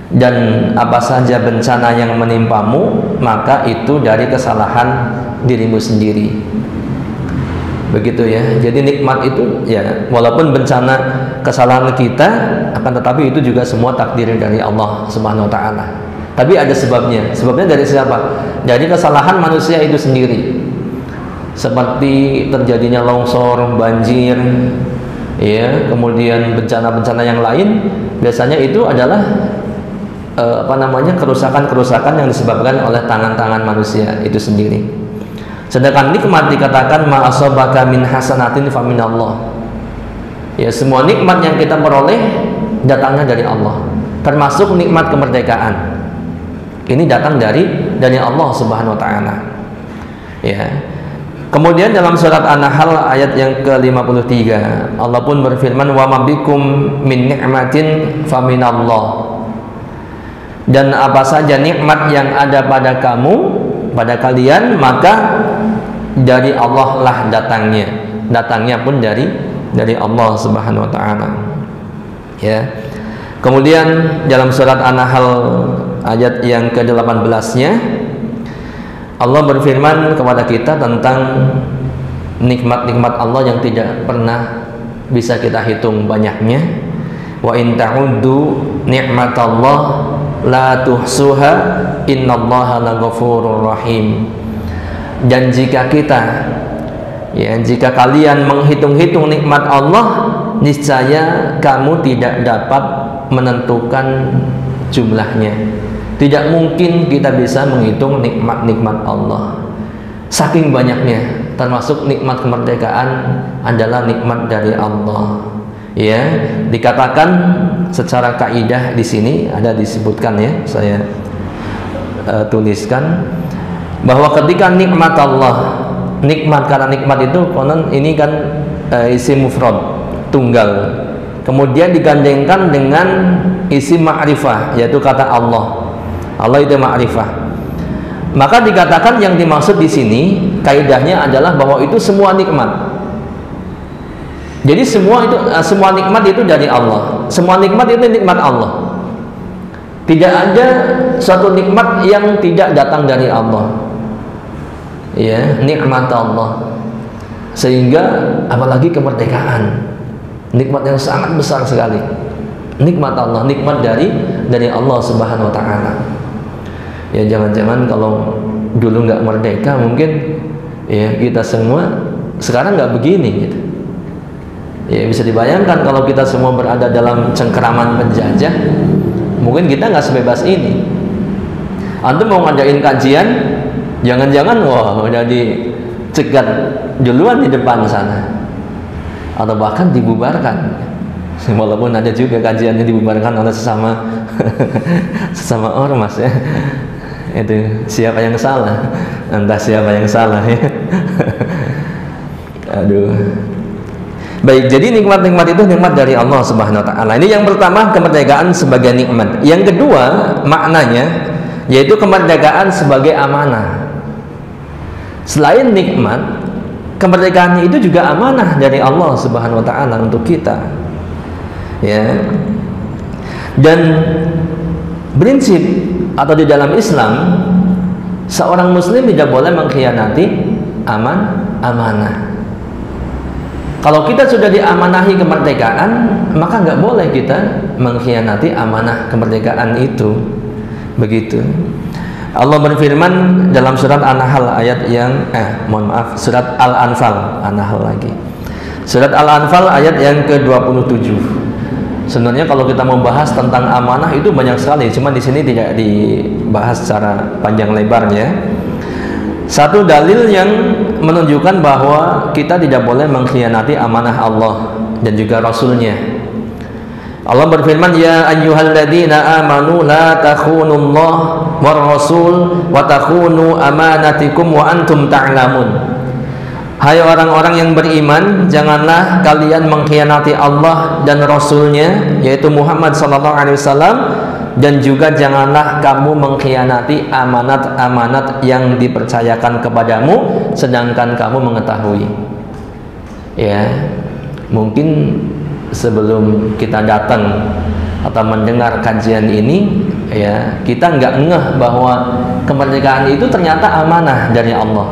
B: Dan apa saja bencana yang menimpamu maka itu dari kesalahan dirimu sendiri. Begitu ya. Jadi nikmat itu ya walaupun bencana kesalahan kita, akan tetapi itu juga semua takdir dari Allah Subhanahu wa taala. Tapi ada sebabnya. Sebabnya dari siapa? Dari kesalahan manusia itu sendiri. Seperti terjadinya longsor, banjir, ya, kemudian bencana-bencana yang lain, biasanya itu adalah kerusakan-kerusakan yang disebabkan oleh tangan-tangan manusia itu sendiri. Sedangkan nikmat dikatakan ma asabaka min hasanatin faminallah. Ya, semua nikmat yang kita peroleh datangnya dari Allah. Termasuk nikmat kemerdekaan. Ini datang dari Allah Subhanahu wa taala. Ya. Kemudian dalam surat An-Nahl ayat yang ke-53, Allah pun berfirman wa mabikum min ni'matin faminallah. Dan apa saja nikmat yang ada pada kamu, pada kalian, maka dari Allah lah datangnya. Datangnya pun dari Allah Subhanahu wa taala. Ya. Kemudian dalam surat An-Nahl ayat yang ke-18-nya Allah berfirman kepada kita tentang nikmat-nikmat Allah yang tidak pernah bisa kita hitung banyaknya. Wa in ta'uddu ni'matallah la tuhsuha innallaha laghafurur rahim. Dan jika kalian menghitung-hitung nikmat Allah, niscaya kamu tidak dapat menentukan jumlahnya. Tidak mungkin kita bisa menghitung nikmat-nikmat Allah. Saking banyaknya, termasuk nikmat kemerdekaan adalah nikmat dari Allah. Ya, dikatakan secara kaidah di sini ada disebutkan ya, saya tuliskan bahwa ketika nikmat Allah, nikmat karena nikmat itu konon ini kan isim mufrad, tunggal. Kemudian digandengkan dengan isim ma'rifah, yaitu kata Allah. Allah itu ma'rifah. Maka dikatakan yang dimaksud di sini kaidahnya adalah bahwa itu semua nikmat. Jadi semua nikmat itu dari Allah. Semua nikmat itu nikmat Allah. Tidak ada suatu nikmat yang tidak datang dari Allah. Ya, nikmat Allah. Sehingga apalagi kemerdekaan, nikmat yang sangat besar sekali. Nikmat Allah, nikmat dari Allah Subhanahu wa taala. Ya, jangan-jangan kalau dulu nggak merdeka mungkin ya kita semua sekarang nggak begini gitu. Ya, bisa dibayangkan kalau kita semua berada dalam cengkeraman penjajah, mungkin kita nggak sebebas ini. Antum mau ngadain kajian, jangan-jangan wah udah dicegat duluan di depan sana, atau bahkan dibubarkan. Walaupun ada juga kajiannya dibubarkan oleh sesama ormas ya. Itu siapa yang salah? Entah siapa yang salah ya. Aduh. Baik, jadi nikmat-nikmat itu nikmat dari Allah Subhanahu wa taala. Ini yang pertama, kemerdekaan sebagai nikmat. Yang kedua, maknanya yaitu kemerdekaan sebagai amanah. Selain nikmat, kemerdekaannya itu juga amanah dari Allah Subhanahu wa taala untuk kita. Ya. Dan prinsip atau di dalam Islam, seorang muslim tidak boleh mengkhianati amanah. Kalau kita sudah diamanahi kemerdekaan, maka nggak boleh kita mengkhianati amanah kemerdekaan itu. Begitu. Allah berfirman dalam surat An-Nahl ayat yang surat Al-Anfal, An-Nahl lagi. Surat Al-Anfal ayat yang ke-27. Sebenarnya kalau kita membahas tentang amanah itu banyak sekali, cuma di sini tidak dibahas secara panjang lebarnya. Satu dalil yang menunjukkan bahwa kita tidak boleh mengkhianati amanah Allah dan juga Rasulnya. Allah berfirman, ya ayyuhalladzina amanu la takhunullaha war rasul wa takhunu amanatikum wa antum ta'lamun. Hai orang-orang yang beriman, janganlah kalian mengkhianati Allah dan Rasul-Nya, yaitu Muhammad SAW, dan juga janganlah kamu mengkhianati amanat-amanat yang dipercayakan kepadamu, sedangkan kamu mengetahui. Ya, mungkin sebelum kita datang atau mendengar kajian ini, ya, kita nggak ngeh bahwa kemerdekaan itu ternyata amanah dari Allah.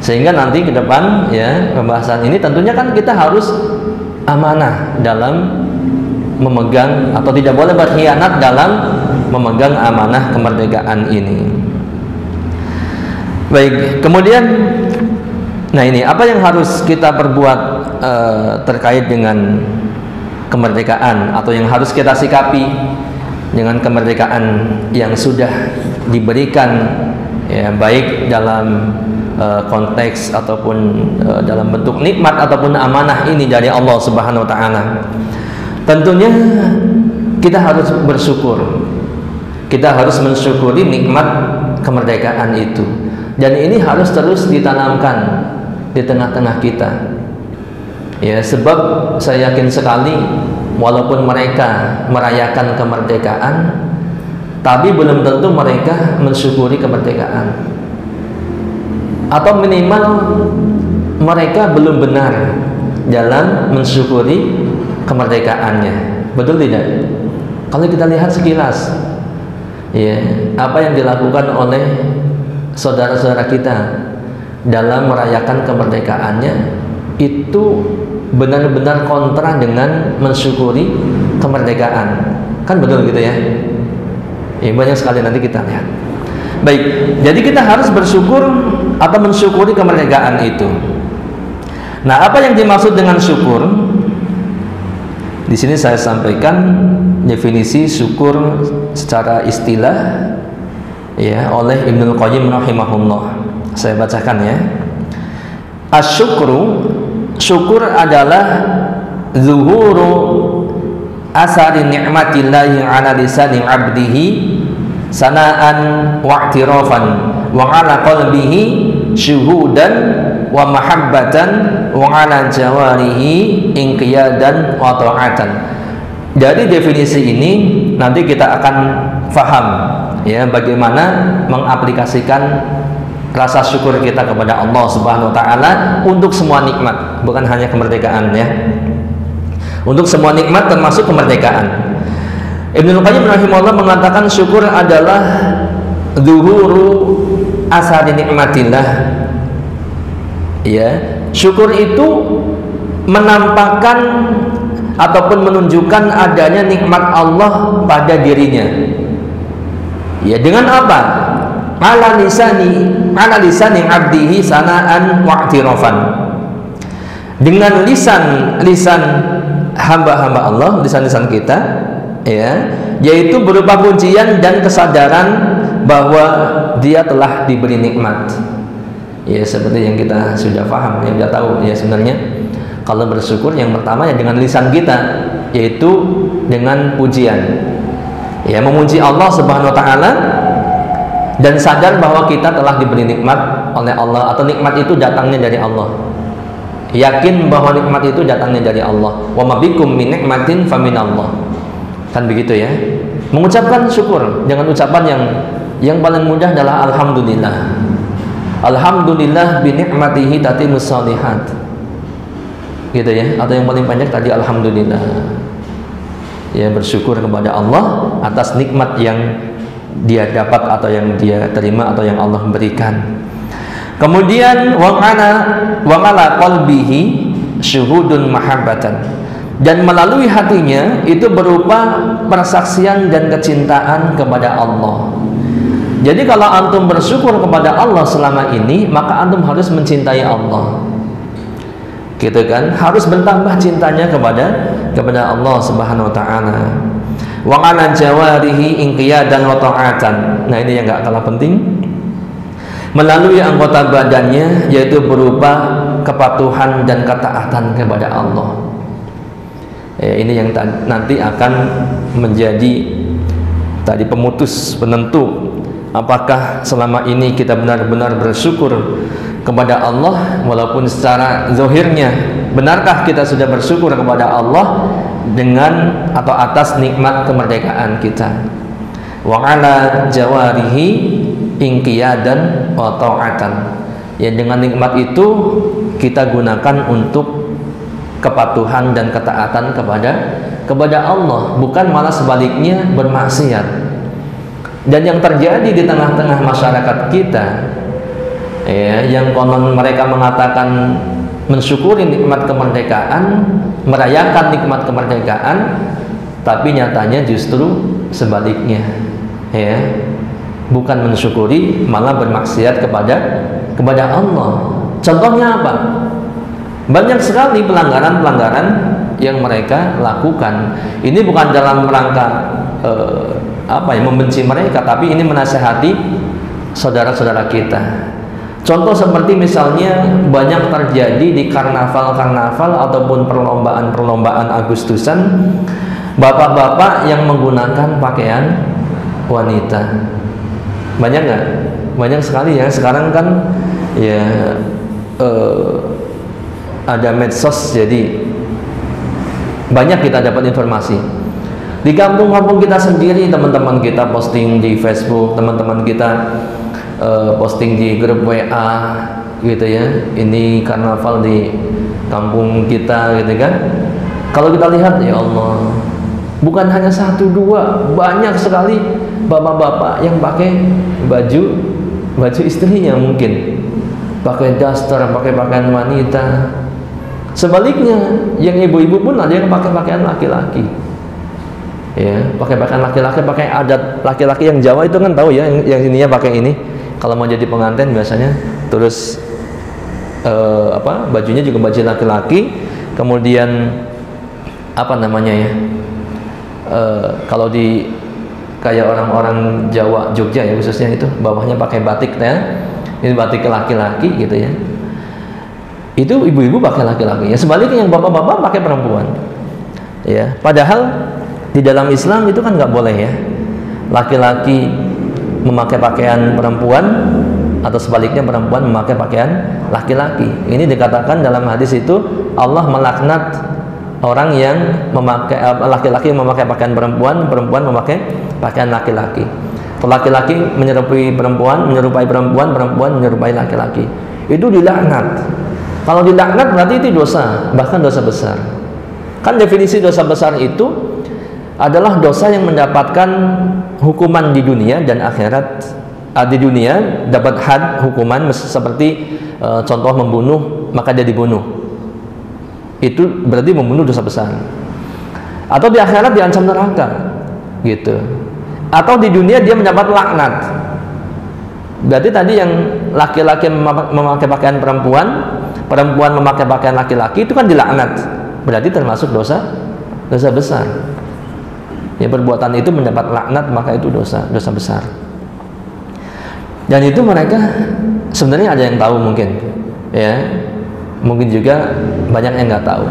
B: Sehingga nanti ke depan, ya, pembahasan ini tentunya kan kita harus amanah dalam memegang, atau tidak boleh berkhianat dalam memegang amanah kemerdekaan ini. Baik, kemudian, nah ini apa yang harus kita perbuat terkait dengan kemerdekaan, atau yang harus kita sikapi dengan kemerdekaan yang sudah diberikan, ya, baik dalam konteks ataupun dalam bentuk nikmat ataupun amanah ini dari Allah Subhanahu wa taala. Tentunya kita harus bersyukur. Kita harus mensyukuri nikmat kemerdekaan itu. Dan ini harus terus ditanamkan di tengah-tengah kita. Ya, sebab saya yakin sekali walaupun mereka merayakan kemerdekaan, tapi belum tentu mereka mensyukuri kemerdekaan. Atau minimal mereka belum benar dalam mensyukuri kemerdekaannya. Betul tidak? Kalau kita lihat sekilas, ya, apa yang dilakukan oleh saudara-saudara kita dalam merayakan kemerdekaannya itu benar-benar kontra dengan mensyukuri kemerdekaan. Kan betul gitu ya? Ya, banyak sekali nanti kita lihat. Baik, jadi kita harus bersyukur atau mensyukuri kemerdekaan itu. Nah, apa yang dimaksud dengan syukur? Di sini saya sampaikan definisi syukur secara istilah, ya, oleh Ibnul Qayyim rahimahullah. Saya bacakan, ya. Asyukru, syukur adalah zuhuru asari ni'matillahi ala lisani 'abdihi sana'an wa'tirafan wa 'ala qalbihi syuhudan wa mahabbatan wa 'ala jawarihi inqiyadan wa ta'atan. Dari definisi ini nanti kita akan faham, ya, bagaimana mengaplikasikan rasa syukur kita kepada Allah Subhanahu wa taala untuk semua nikmat, bukan hanya kemerdekaan, ya. Untuk semua nikmat termasuk kemerdekaan. Ibnu Qayyim rahimahullah mengatakan syukur adalah zuhuru asari nikmatillah. Ya, syukur itu menampakkan ataupun menunjukkan adanya nikmat Allah pada dirinya. Ya, dengan apa? Ala lisani 'abdihi sana'an wa'tirafan. Dengan lisan hamba-hamba Allah, lisan-lisan kita, ya, yaitu berupa pujian dan kesadaran bahwa dia telah diberi nikmat. Ya, seperti yang kita sudah paham, yang sudah tahu, ya, sebenarnya kalau bersyukur yang pertama ya dengan lisan kita, yaitu dengan pujian, ya, memuji Allah Subhanahu wa taala dan sadar bahwa kita telah diberi nikmat oleh Allah, atau nikmat itu datangnya dari Allah. Yakin bahwa nikmat itu datangnya dari Allah. Wa ma bikum min nikmatin faminallah. Kan begitu, ya. Mengucapkan syukur dengan ucapan yang paling mudah adalah alhamdulillah. Alhamdulillah bi nikmatihi tatimmus shalihat. Gitu, ya. Atau yang paling panjang tadi alhamdulillah. Ya, bersyukur kepada Allah atas nikmat yang dia dapat atau yang dia terima atau yang Allah berikan. Kemudian wa ala qalbihi syuhudun mahabbatan, dan melalui hatinya itu berupa persaksian dan kecintaan kepada Allah. Jadi kalau antum bersyukur kepada Allah selama ini, maka antum harus mencintai Allah, gitu kan? Harus bertambah cintanya kepada Allah Subhanahu wa taala. Wa 'ala jawarihi inqiyadan wa ta'atan. Nah, ini yang enggak kalah penting. Melalui anggota badannya, yaitu berupa kepatuhan dan ketaatan kepada Allah. Ini yang nanti akan menjadi tadi pemutus, penentu apakah selama ini kita benar-benar bersyukur kepada Allah walaupun secara zahirnya? Benarkah kita sudah bersyukur kepada Allah dengan atau atas nikmat kemerdekaan kita? Wa ala jawarihi inqiyadan wa ta'atan. Ya, dengan nikmat itu kita gunakan untuk kepatuhan dan ketaatan kepada Allah, bukan malah sebaliknya bermaksiat. Dan yang terjadi di tengah-tengah masyarakat kita, ya, yang konon mereka mengatakan mensyukuri nikmat kemerdekaan, merayakan nikmat kemerdekaan, tapi nyatanya justru sebaliknya, ya, bukan mensyukuri malah bermaksiat kepada Allah. Contohnya apa? Banyak sekali pelanggaran-pelanggaran yang mereka lakukan. Ini bukan dalam rangka membenci mereka, tapi ini menasehati saudara-saudara kita. Contoh seperti misalnya banyak terjadi di karnaval-karnaval ataupun perlombaan-perlombaan Agustusan, bapak-bapak yang menggunakan pakaian wanita. Banyak nggak? Banyak sekali ya. Sekarang kan ya ada medsos, jadi banyak kita dapat informasi. Di kampung-kampung kita sendiri, teman-teman kita posting di Facebook, teman-teman kita posting di grup WA gitu ya, ini karnaval di kampung kita gitu kan. Kalau kita lihat, ya Allah, bukan hanya satu dua, banyak sekali bapak-bapak yang pakai baju istrinya, mungkin pakai daster, pakai pakaian wanita. Sebaliknya, yang ibu-ibu pun ada yang pakai pakaian laki-laki. Ya, pakai pakaian laki-laki, pakai adat laki-laki yang Jawa itu kan tahu ya, yang ininya pakai ini. Kalau mau jadi pengantin biasanya terus bajunya juga baju laki-laki, kemudian kalau di kayak orang-orang Jawa, Jogja ya khususnya, itu bawahnya pakai batik ya. Ini batik laki-laki gitu ya. Itu ibu-ibu pakai laki-laki. Ya, sebaliknya yang bapak-bapak pakai perempuan. Ya, padahal di dalam Islam itu kan nggak boleh ya, laki-laki memakai pakaian perempuan atau sebaliknya perempuan memakai pakaian laki-laki. Ini dikatakan dalam hadis itu Allah melaknat orang yang memakai laki-laki memakai pakaian perempuan, perempuan memakai pakaian laki-laki. Laki-laki menyerupai perempuan, perempuan menyerupai laki-laki. Itu dilaknat. Kalau dilaknat berarti itu dosa, bahkan dosa besar. Kan definisi dosa besar itu adalah dosa yang mendapatkan hukuman di dunia dan akhirat. Di dunia dapat had hukuman seperti contoh membunuh, maka dia dibunuh. Itu berarti membunuh dosa besar. Atau di akhirat diancam neraka, gitu. Atau di dunia dia mendapat laknat. Berarti tadi yang laki-laki memakai pakaian perempuan, perempuan memakai pakaian laki-laki, itu kan dilaknat. Berarti termasuk dosa besar. Ya, perbuatan itu mendapat laknat, maka itu dosa besar. Dan itu mereka sebenarnya ada yang tahu mungkin, ya, mungkin juga banyak yang nggak tahu.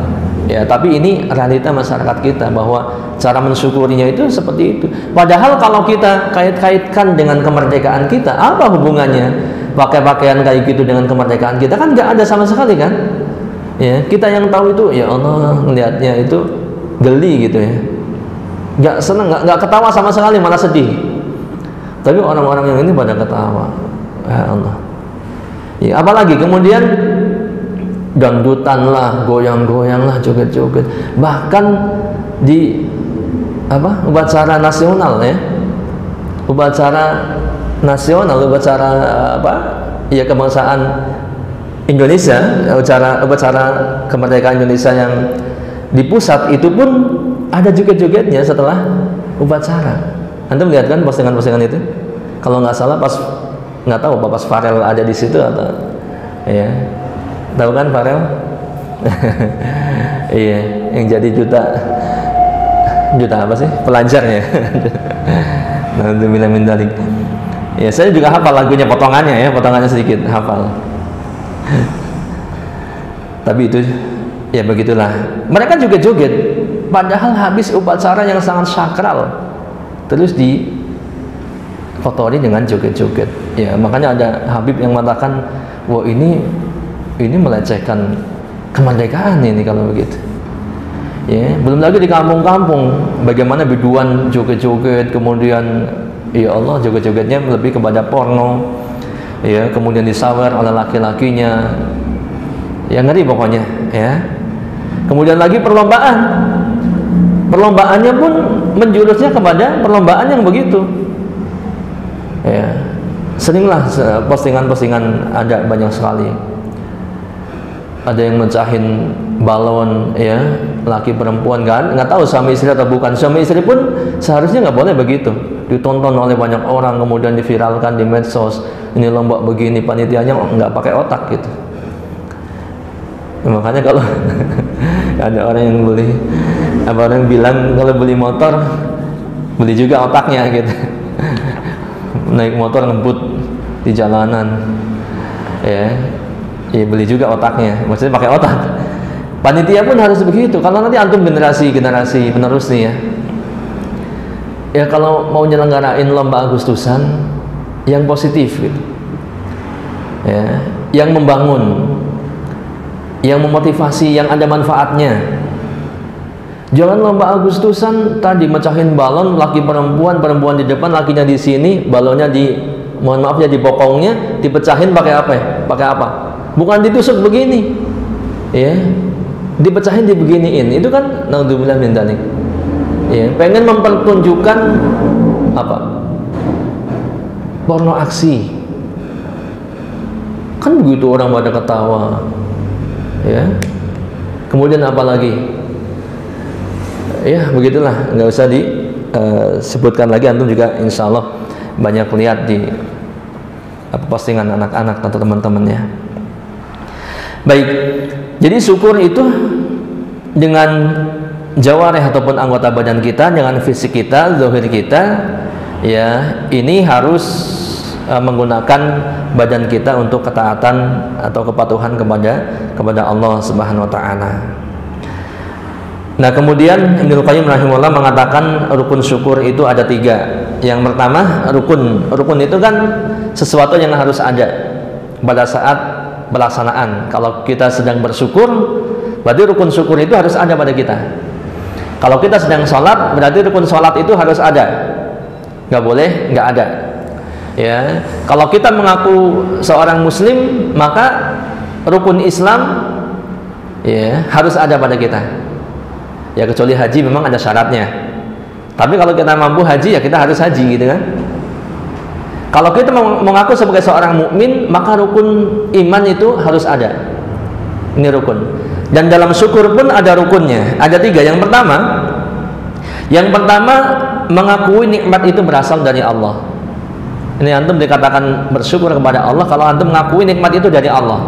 B: Ya, tapi ini realita masyarakat kita bahwa cara mensyukurinya itu seperti itu. Padahal kalau kita kait-kaitkan dengan kemerdekaan kita, apa hubungannya pakai pakaian kayak gitu dengan kemerdekaan kita? Kan nggak ada sama sekali kan? Ya, kita yang tahu itu, ya Allah, melihatnya itu geli gitu ya. Nggak senang, nggak ketawa sama sekali, malah sedih. Tapi orang-orang yang ini pada ketawa. Ya Allah. Ya, apalagi kemudian dangdutan lah, goyang-goyang lah, joget-joget. Bahkan di upacara nasional ya, upacara kebangsaan Indonesia, upacara kemerdekaan Indonesia yang di pusat itu pun ada joget-jogetnya setelah upacara. Anda melihat kan postingan-postingan itu? Kalau nggak salah nggak tahu pas Farel ada di situ atau ya, tahu kan Farel? Iya, yang jadi juta apa sih pelajarnya? Nanti bilang dalik. Ya, saya juga hafal lagunya, potongannya sedikit hafal. Tapi itu ya begitulah. Mereka juga joget, padahal habis upacara yang sangat sakral, terus kotori dengan joget-joget. Ya, makanya ada Habib yang mengatakan, wah ini melecehkan kemerdekaan ini kalau begitu. Ya, belum lagi di kampung-kampung bagaimana biduan joget-joget, kemudian ya Allah joget-jogetnya lebih kepada porno. Ya, kemudian disawer oleh laki-lakinya. Ya ngeri pokoknya, ya. Kemudian lagi perlombaan. Perlombaannya pun menjurusnya kepada perlombaan yang begitu. Ya, seringlah postingan-postingan ada banyak sekali. Ada yang mecahin balon, ya, laki perempuan kan, nggak tahu suami istri atau bukan. Suami istri pun seharusnya nggak boleh begitu. Ditonton oleh banyak orang, kemudian diviralkan di medsos. Ini lomba begini, panitianya nggak pakai otak gitu. Makanya kalau ada orang yang orang bilang kalau beli motor beli juga otaknya gitu. Naik motor ngebut di jalanan, ya beli juga otaknya, maksudnya pakai otak. Panitia pun harus begitu. Kalau nanti antum generasi penerus nih ya kalau mau nyelenggarain lomba Agustusan yang positif gitu, ya, yang membangun, yang memotivasi, yang ada manfaatnya. Jangan lomba Agustusan tadi mecahin balon, laki perempuan di depan, lakinya di sini, balonnya mohon maaf ya, di bokongnya dipecahin pakai apa ya? Pakai apa? Bukan ditusuk begini, ya, dipecahin dibeginiin. Itu kan naudzubillah min dzalik. Ya, pengen mempertunjukkan apa? Porno aksi. Kan begitu orang pada ketawa. Ya. Kemudian apa lagi? Ya begitulah, nggak usah disebutkan lagi. Antum juga insya Allah banyak lihat di postingan anak-anak atau teman-temannya. Baik, jadi syukur itu dengan jawareh ataupun anggota badan kita, dengan fisik kita, zahir kita, ya ini harus menggunakan badan kita untuk ketaatan atau kepatuhan kepada Allah Subhanahu wa taala. Nah, kemudian Ibnu Qayyim rahimahullah mengatakan rukun syukur itu ada 3. Yang pertama, rukun itu kan sesuatu yang harus ada pada saat pelaksanaan. Kalau kita sedang bersyukur, berarti rukun syukur itu harus ada pada kita. Kalau kita sedang sholat, berarti rukun sholat itu harus ada. Nggak boleh nggak ada. Ya, kalau kita mengaku seorang muslim, maka rukun Islam ya harus ada pada kita. Ya kecuali haji memang ada syaratnya. Tapi kalau kita mampu haji ya kita harus haji gitu kan. Kalau kita mengaku sebagai seorang mukmin, maka rukun iman itu harus ada. Ini rukun. Dan dalam syukur pun ada rukunnya. Ada 3. Yang pertama mengakui nikmat itu berasal dari Allah. Ini antum dikatakan bersyukur kepada Allah kalau antum mengakui nikmat itu dari Allah.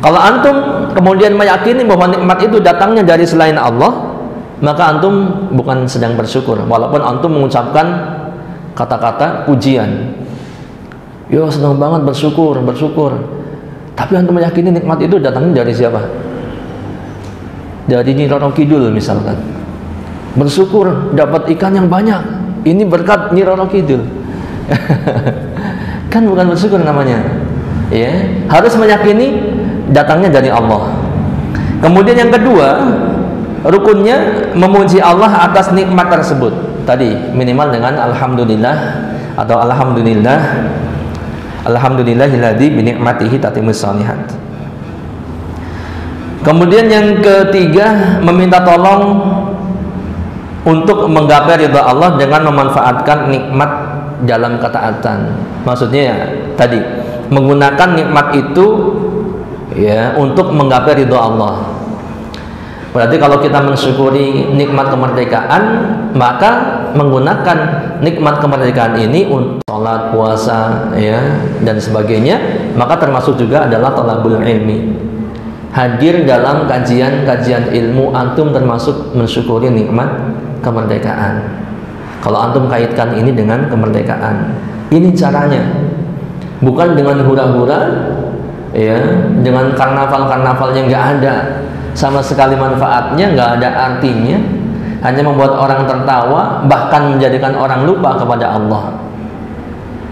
B: Kalau antum kemudian meyakini bahwa nikmat itu datangnya dari selain Allah, maka antum bukan sedang bersyukur, walaupun antum mengucapkan kata-kata pujian. Yo senang banget bersyukur. Tapi antum meyakini nikmat itu datangnya dari siapa? Dari Nyi Roro Kidul misalkan. Bersyukur dapat ikan yang banyak. Ini berkat Nyi Roro Kidul. Kan bukan bersyukur namanya. Ya, harus meyakini datangnya dari Allah. Kemudian yang kedua, rukunnya memuji Allah atas nikmat tersebut. Tadi minimal dengan alhamdulillah atau alhamdulillahilladzi bi ni'matihi tatimmus shalihat. Kemudian yang ketiga, meminta tolong untuk menggapai ridha Allah dengan memanfaatkan nikmat dalam ketaatan. Maksudnya ya, tadi menggunakan nikmat itu ya untuk menggapai ridho Allah. Berarti kalau kita mensyukuri nikmat kemerdekaan, maka menggunakan nikmat kemerdekaan ini untuk sholat, puasa, ya dan sebagainya, maka termasuk juga adalah thalabul ilmi. Hadir dalam kajian-kajian ilmu, antum termasuk mensyukuri nikmat kemerdekaan. Kalau antum kaitkan ini dengan kemerdekaan, ini caranya. Bukan dengan hura-hura, ya, dengan karnaval-karnaval yang nggak ada sama sekali manfaatnya, nggak ada artinya, hanya membuat orang tertawa, bahkan menjadikan orang lupa kepada Allah.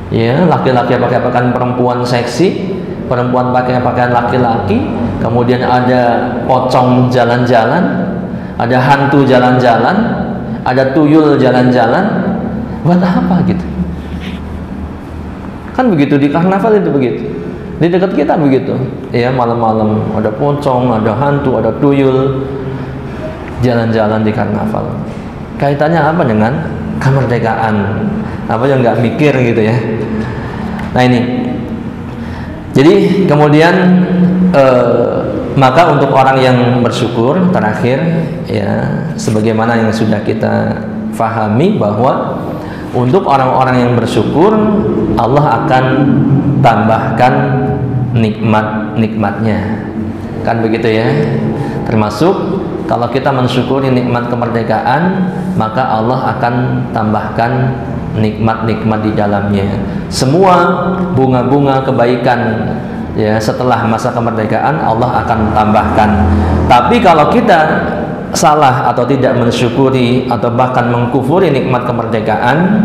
B: Ya, laki-laki pakai pakaian perempuan seksi, perempuan pakai pakaian laki-laki, kemudian ada pocong jalan-jalan, ada hantu jalan-jalan, ada tuyul jalan-jalan. Buat apa gitu? Kan begitu di karnaval itu begitu. Di dekat kita begitu. Ya, malam-malam ada pocong, ada hantu, ada tuyul jalan-jalan di karnaval. Kaitannya apa dengan kemerdekaan? Apa yang nggak mikir gitu ya? Nah ini. Jadi kemudian maka untuk orang yang bersyukur terakhir ya, sebagaimana yang sudah kita fahami bahwa untuk orang-orang yang bersyukur Allah akan tambahkan nikmat-nikmatnya, kan begitu ya. Termasuk kalau kita mensyukuri nikmat kemerdekaan, maka Allah akan tambahkan nikmat-nikmat di dalamnya. Semua bunga-bunga kebaikan ya setelah masa kemerdekaan Allah akan tambahkan. Tapi kalau kita salah atau tidak mensyukuri atau bahkan mengkufuri nikmat kemerdekaan,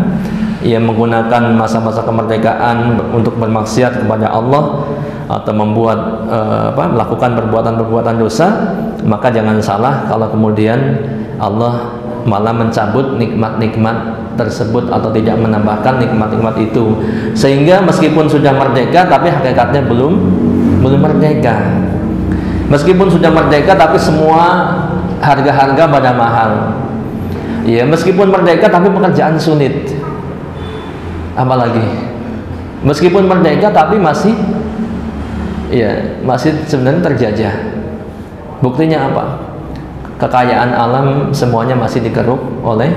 B: ia menggunakan masa-masa kemerdekaan untuk bermaksiat kepada Allah atau membuat melakukan perbuatan-perbuatan dosa, maka jangan salah kalau kemudian Allah malah mencabut nikmat-nikmat tersebut atau tidak menambahkan nikmat-nikmat itu, sehingga meskipun sudah merdeka tapi hakikatnya belum merdeka. Meskipun sudah merdeka tapi semua harga-harga pada mahal. Ya, meskipun merdeka tapi pekerjaan sulit. Apalagi meskipun merdeka tapi masih sebenarnya terjajah. Buktinya apa? Kekayaan alam semuanya masih dikeruk oleh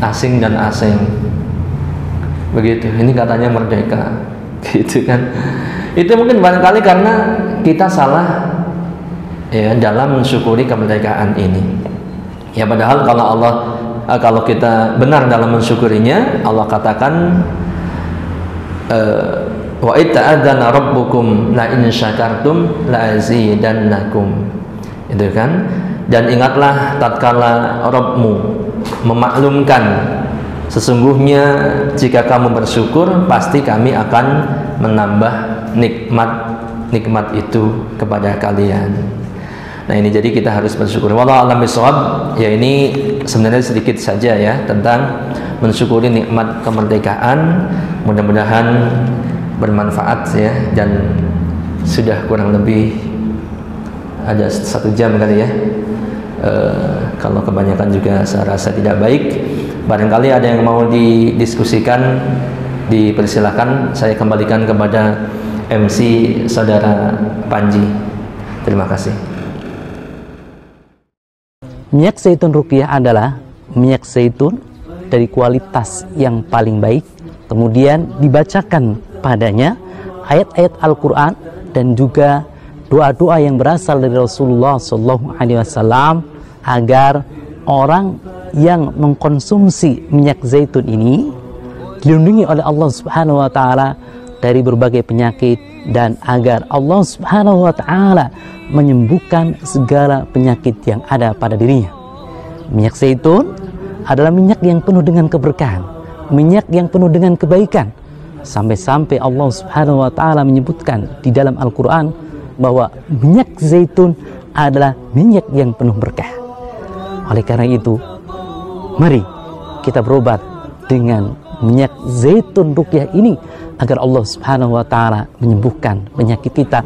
B: asing dan asing. Begitu. Ini katanya merdeka. Gitu kan. Itu mungkin barangkali karena kita salah ya dalam mensyukuri kemerdekaan ini. Ya, padahal kalau kita benar dalam mensyukurinya, Allah katakan wa itta'adzana rabbukum la in syakartum la azidannakum. Itu kan? Dan ingatlah tatkala Rabbmu memaklumkan, sesungguhnya jika kamu bersyukur pasti kami akan menambah nikmat itu kepada kalian. Nah ini jadi kita harus bersyukur. Wallahu a'lam bishawab. Ya ini sebenarnya sedikit saja ya tentang mensyukuri nikmat kemerdekaan. Mudah-mudahan bermanfaat ya, dan sudah kurang lebih ada 1 jam kali ya. Kalau kebanyakan juga saya rasa tidak baik. Barangkali ada yang mau didiskusikan, dipersilakan. Saya kembalikan kepada MC Saudara Panji. Terima kasih.
C: Minyak zaitun ruqyah adalah minyak zaitun dari kualitas yang paling baik, kemudian dibacakan padanya ayat-ayat Al-Quran dan juga doa-doa yang berasal dari Rasulullah SAW agar orang yang mengkonsumsi minyak zaitun ini dilindungi oleh Allah Subhanahu wa Ta'ala dari berbagai penyakit, dan agar Allah Subhanahu wa Ta'ala menyembuhkan segala penyakit yang ada pada dirinya. Minyak zaitun adalah minyak yang penuh dengan keberkahan, minyak yang penuh dengan kebaikan, sampai-sampai Allah Subhanahu wa Ta'ala menyebutkan di dalam Al-Quran bahwa minyak zaitun adalah minyak yang penuh berkah. Oleh karena itu, mari kita berobat dengan minyak zaitun ruqyah ini agar Allah Subhanahu wa Ta'ala menyembuhkan penyakit kita.